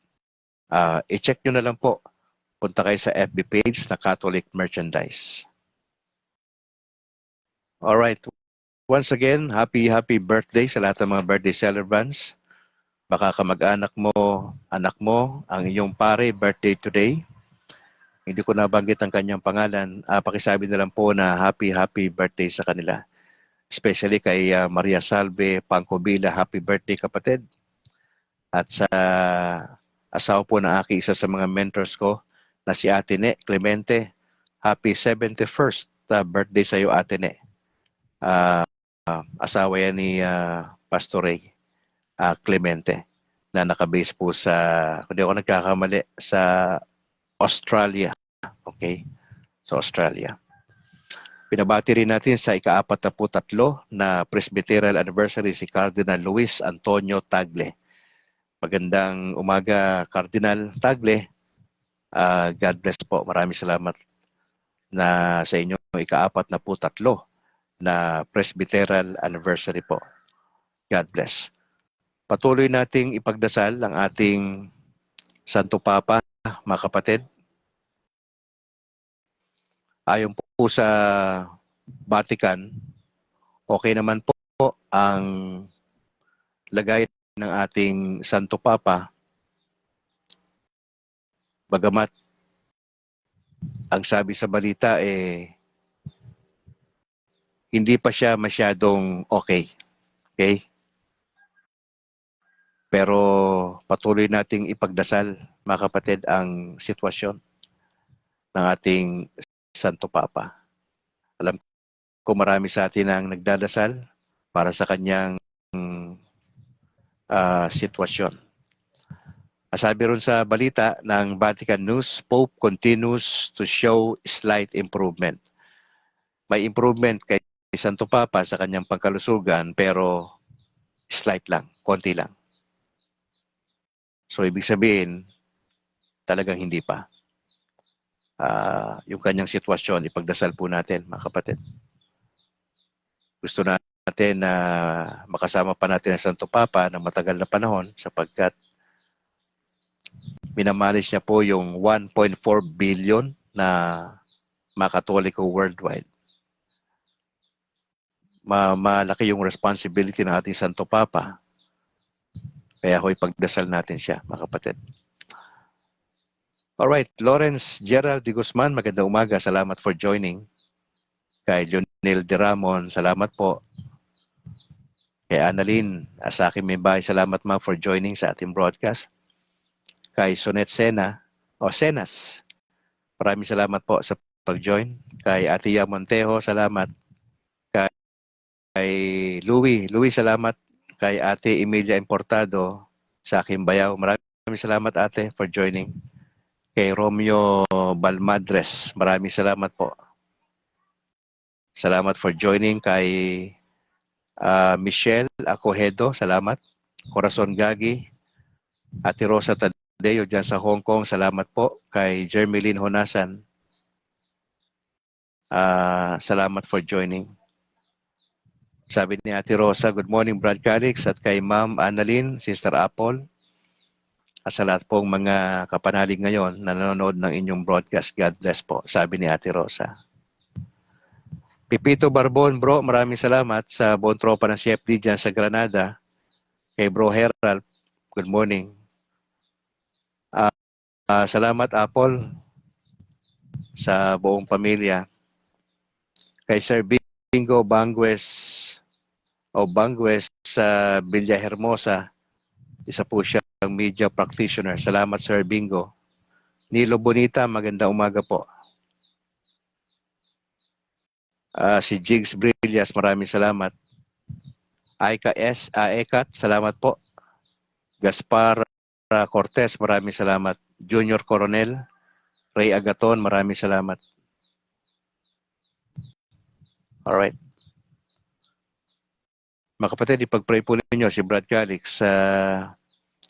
I-check nyo na lang po. Punta kayo sa FB page na Catholic Merchandise. Alright. Once again, happy birthday sa lahat ng mga birthday celebrants. baka kamag-anak mo, anak mo, ang iyong pare, birthday today. Hindi ko nabanggit ang kanyang pangalan. Pakisabi na lang po na happy birthday sa kanila. Especially kay Maria Salve Pangcobila, happy birthday kapatid. At sa asawa po ng isa sa mga mentors ko na si Ate Ne Clemente, happy 71st birthday sa iyo Ate Ne. Asawa yan ni Pastor Ray Clemente na nakabase po sa, kung di ako nagkakamali, sa Australia. Okay? Sa Australia. Pinabati rin natin sa ika-43 na Presbyterial Anniversary si Cardinal Luis Antonio Tagle. Magandang umaga, Cardinal Tagle. God bless po. Maraming salamat na sa inyo ika-43 na Presbyterial Anniversary po. God bless. Patuloy nating ipagdasal ang ating Santo Papa, mga kapatid. Ayon po sa Vatican, okay naman po ang lagay ng ating Santo Papa. Bagamat ang sabi sa balita hindi pa siya masyadong okay. Okay? Pero patuloy nating ipagdasal, mga kapatid, ang sitwasyon ng ating Santo Papa. Alam ko marami sa atin ang nagdadasal para sa kanyang sitwasyon. Sabi ron sa balita ng Vatican News, Pope continues to show slight improvement. May improvement kay Santo Papa sa kanyang pagkalusugan pero slight lang, konti lang. So ibig sabihin, talagang hindi pa. Yung kanyang sitwasyon, ipagdasal po natin, mga kapatid. Gusto natin na makasama pa natin ang Santo Papa ng matagal na panahon sapagkat minamanage niya po yung 1.4 billion na mga Katoliko worldwide. Malaki yung responsibility ng ating Santo Papa. Kaya ako ipagdasal natin siya, mga kapatid. Alright, Lawrence Gerald de Guzman, magandang umaga. Salamat for joining. Kay Lionel de Ramon, salamat po. Kay Annalyn, sa akin may bahay, salamat ma for joining sa ating broadcast. Kay Sonet Sena, Senas, maraming salamat po sa pag-join. Kay Atia Montejo, salamat. Kay Louie, salamat. Kay Ate Emilia Importado, sa aking bayaw, maraming salamat ate for joining. Kay Romeo Balmadres, maraming salamat po. Salamat for joining. Kay Michelle Acohedo, salamat. Corazon Gagi, Ate Rosa Tadeo dyan sa Hong Kong, salamat po. Kay Jermeline Honasan, salamat for joining. Sabi ni Ate Rosa, good morning Brad Calix, at kay Ma'am Annalyn, Sister Apple, at sa lahat pong mga kapanalig ngayon na nanonood ng inyong broadcast, God bless po, sabi ni Ate Rosa. Pipito Barbon, bro, maraming salamat sa buong tropa ng CFD dyan sa Granada. Kay Bro Herald, good morning. Salamat Apple sa buong pamilya. Kay Sir Bingo Bangues sa Villahermosa, isa po siyang media practitioner. Salamat Sir Bingo. Nilo Bonita, magandang umaga po. Si Jigs Brillas, maraming salamat. Aika S, Ekat, salamat po. Gaspar Cortez, maraming salamat. Junior Coronel, Ray Agaton, maraming salamat. Alright. Mga kapatid, ipag-pray po ninyo si Brad Calix.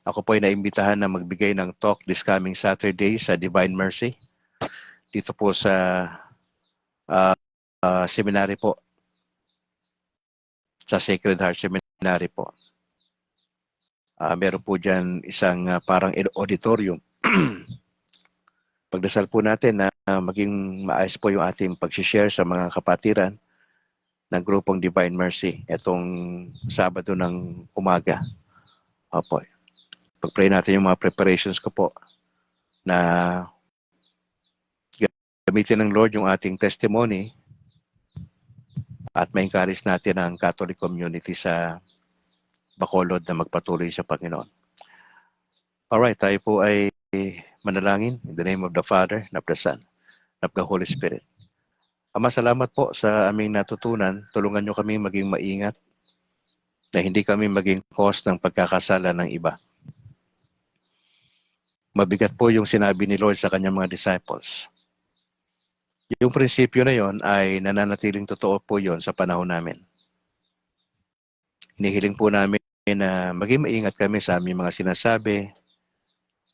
Ako po ay naimbitahan na magbigay ng talk this coming Saturday sa Divine Mercy. Dito po sa seminary po. Sa Sacred Heart Seminary po. Meron po dyan isang parang auditorium. Pagdasal po natin na maging maayos po yung ating pag-share sa mga kapatiran ng grupong Divine Mercy itong Sabado ng umaga. Opo. Pag-pray natin yung mga preparations ko po na gamitin ng Lord yung ating testimony at ma-encourage natin ang Catholic community sa Bacolod na magpatuloy sa Panginoon. Alright, tayo po ay manalangin in the name of the Father, and of the Son, and of the Holy Spirit. Ama, salamat po sa aming natutunan. Tulungan nyo kami maging maingat na hindi kami maging cause ng pagkakasala ng iba. Mabigat po yung sinabi ni Lord sa kanyang mga disciples. Yung prinsipyo na yon ay nananatiling totoo po yon sa panahon namin. Hinihiling po namin na maging maingat kami sa aming mga sinasabi,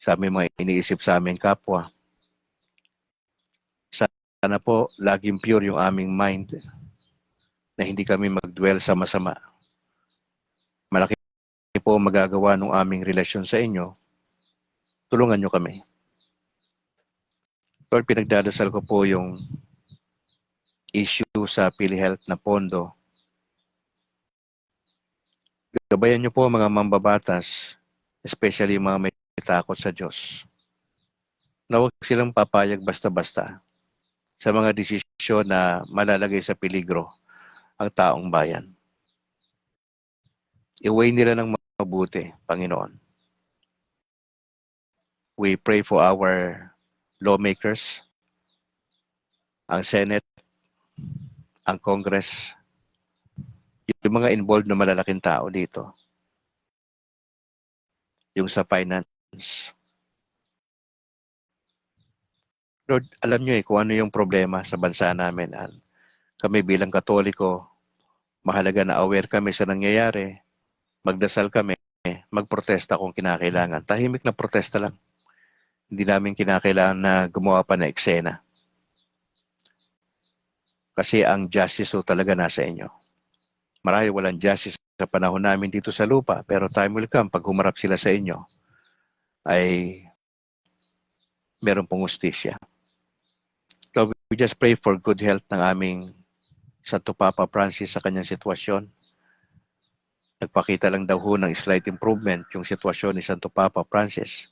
sa aming mga iniisip sa aming kapwa. Sana po laging pure yung aming mind na hindi kami mag-dwell sa masama. Malaki po magagawa ng aming relasyon sa inyo. Tulungan nyo kami. Lord, pinagdadasal ko po yung issue sa PhilHealth na pondo. Gabayan nyo po mga mambabatas, especially mga may takot sa Diyos, na huwag silang papayag basta-basta sa mga desisyon na malalagay sa peligro ang taong bayan. I-weigh nila ng mabuti, Panginoon. We pray for our lawmakers, ang Senate, ang Congress, yung mga involved na malalaking tao dito, yung sa finance. Lord, alam nyo kung ano yung problema sa bansa namin. Kami bilang Katoliko, mahalaga na aware kami sa nangyayari, magdasal kami, magprotesta kung kinakailangan. Tahimik na protesta lang. Hindi namin kinakailangan na gumawa pa na eksena. Kasi ang justice talaga nasa inyo. Marahil walang justice sa panahon namin dito sa lupa, pero time will come, pag humarap sila sa inyo, ay meron pong justisya. So we just pray for good health ng aming Santo Papa Francis sa kanyang sitwasyon. Nagpakita lang daw ho ng slight improvement yung sitwasyon ni Santo Papa Francis.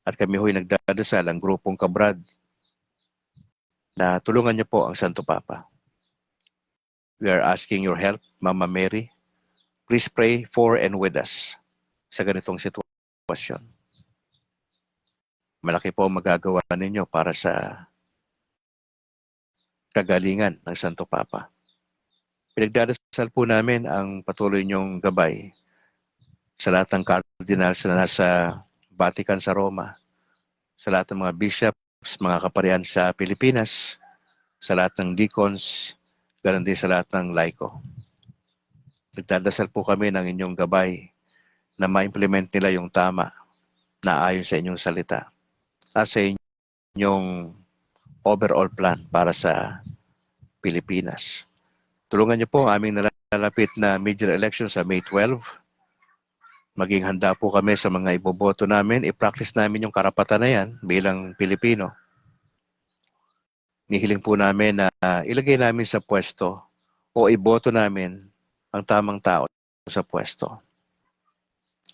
At kami ho'y nagdadasal ang grupong Kabrad na tulungan niyo po ang Santo Papa. We are asking your help, Mama Mary. Please pray for and with us sa ganitong sitwasyon. Malaki po ang magagawa ninyo para sa kagalingan ng Santo Papa. Pinagdadasal po namin ang patuloy niyong gabay sa lahat ng cardinals na nasa Vatican sa Roma, sa lahat ng mga bishops, mga kaparian sa Pilipinas, sa lahat ng deacons, ganoon din sa lahat ng laiko. Nagdadasal po kami ng inyong gabay na ma-implement nila yung tama na ayon sa inyong salita at sa inyong overall plan para sa Pilipinas. Tulungan niyo po ang aming nalalapit na major election sa May 12. Maging handa po kami sa mga iboboto namin. I-practice namin yung karapatan na yan bilang Pilipino. Nihiling po namin na ilagay namin sa pwesto o iboto namin ang tamang tao sa pwesto.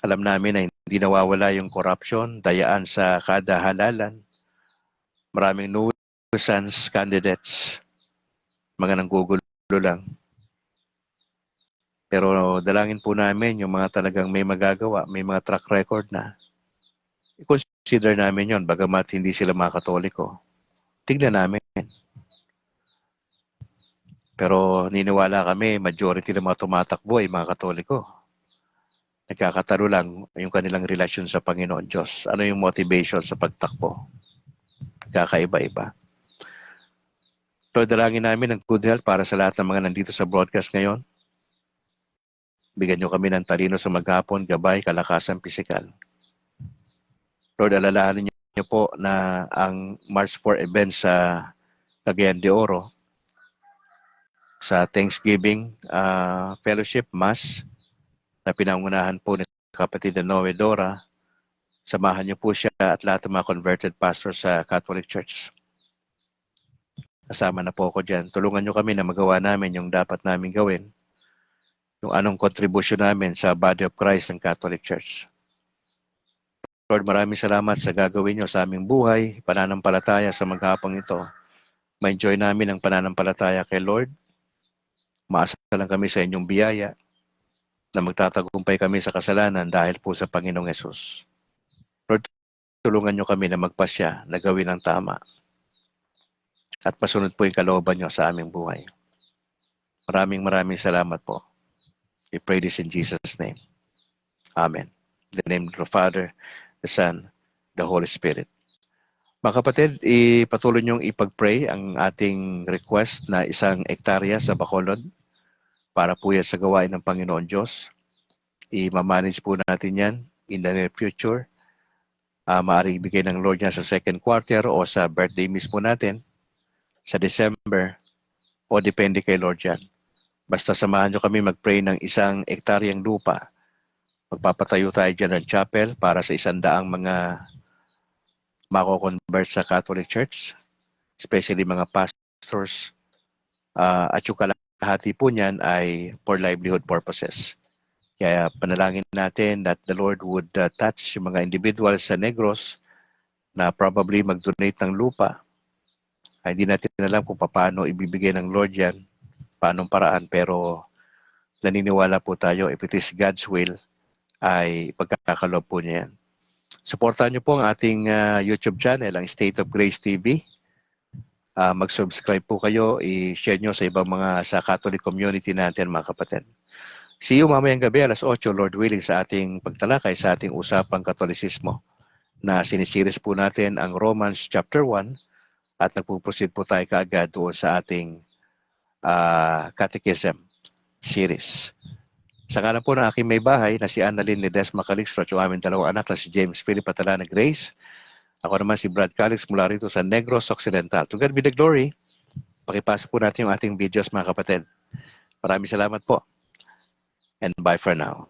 Alam namin na hindi nawawala yung corruption, dayaan sa kada halalan. Maraming nuisance candidates, mga nanggugulo lang. Pero dalangin po namin yung mga talagang may magagawa, may mga track record na. I-consider namin yon bagamat hindi sila mga Katoliko. Tignan namin. Pero niniwala kami, majority ng mga tumatakbo ay mga Katoliko. Nagkakatalo lang yung kanilang relasyon sa Panginoon Diyos. Ano yung motivation sa pagtakbo? Kakaiba-iba. So, dalangin namin ng good health para sa lahat ng mga nandito sa broadcast ngayon. Bigyan nyo kami ng talino sa maghapon, gabay, kalakasan, pisikal. Lord, alalahanin niyo po na ang March 4 event sa Cagayan de Oro, sa Thanksgiving Fellowship Mass, na pinangunahan po ni kapatid na Noe Dora, samahan niyo po siya at lahat ng mga converted pastors sa Catholic Church. Kasama na po ako dyan. Tulungan niyo kami na magawa namin yung dapat namin gawin, yung anong contribution namin sa body of Christ ng Catholic Church. Lord, maraming salamat sa gagawin nyo sa aming buhay, pananampalataya sa maghapong ito. Ma-enjoy namin ang pananampalataya kay Lord. Maasa lang kami sa inyong biyaya na magtatagumpay kami sa kasalanan dahil po sa Panginoong Yesus. Lord, tulungan nyo kami na magpasya, na gawin ang tama. At pasunod po yung kalooban nyo sa aming buhay. Maraming salamat po. We pray this in Jesus' name. Amen. In the name of the Father, the Son, the Holy Spirit. Mga kapatid, ipatuloy niyong ipag-pray ang ating request na 1 hektarya sa Bacolod para po yan sa gawain ng Panginoon Diyos. I-manage po natin yan in the near future. Maaaring ibigay ng Lord niya sa second quarter o sa birthday mismo natin sa December o depende kay Lord yan. Basta samahan nyo kami mag-pray ng 1 hektaryang lupa. Magpapatayo tayo dyan ng chapel para sa 100 mga mako-convert sa Catholic Church, especially mga pastors, at yung kalahati po niyan ay for livelihood purposes. Kaya panalangin natin that the Lord would touch yung mga individuals sa Negros na probably mag-donate ng lupa. Hindi natin alam kung paano ibibigay ng Lord yan, paanong paraan, pero naniniwala po tayo, if it is God's will, ay pagkakalob po niya yan. Supportan niyo po ang ating YouTube channel, ang State of Grace TV. Mag-subscribe po kayo, i-share nyo sa ibang mga sa Catholic community natin, mga kapatid. See you mamayang gabi alas 8, Lord willing, sa ating pagtalakay sa ating usapang Katolisismo na sinisiris po natin ang Romans chapter 1 at nagpuproceed po tayo kaagad doon sa ating Catechism series. Sa ngalan po ng aking may bahay na si Annalyn Ledesma Calixto at yung aming dalawang anak na si James Philip Patalana Grace. Ako naman si Brad Calix mula rito sa Negros Occidental. To God be the glory. Pakipasa po natin yung ating videos, mga kapatid. Maraming salamat po. And bye for now.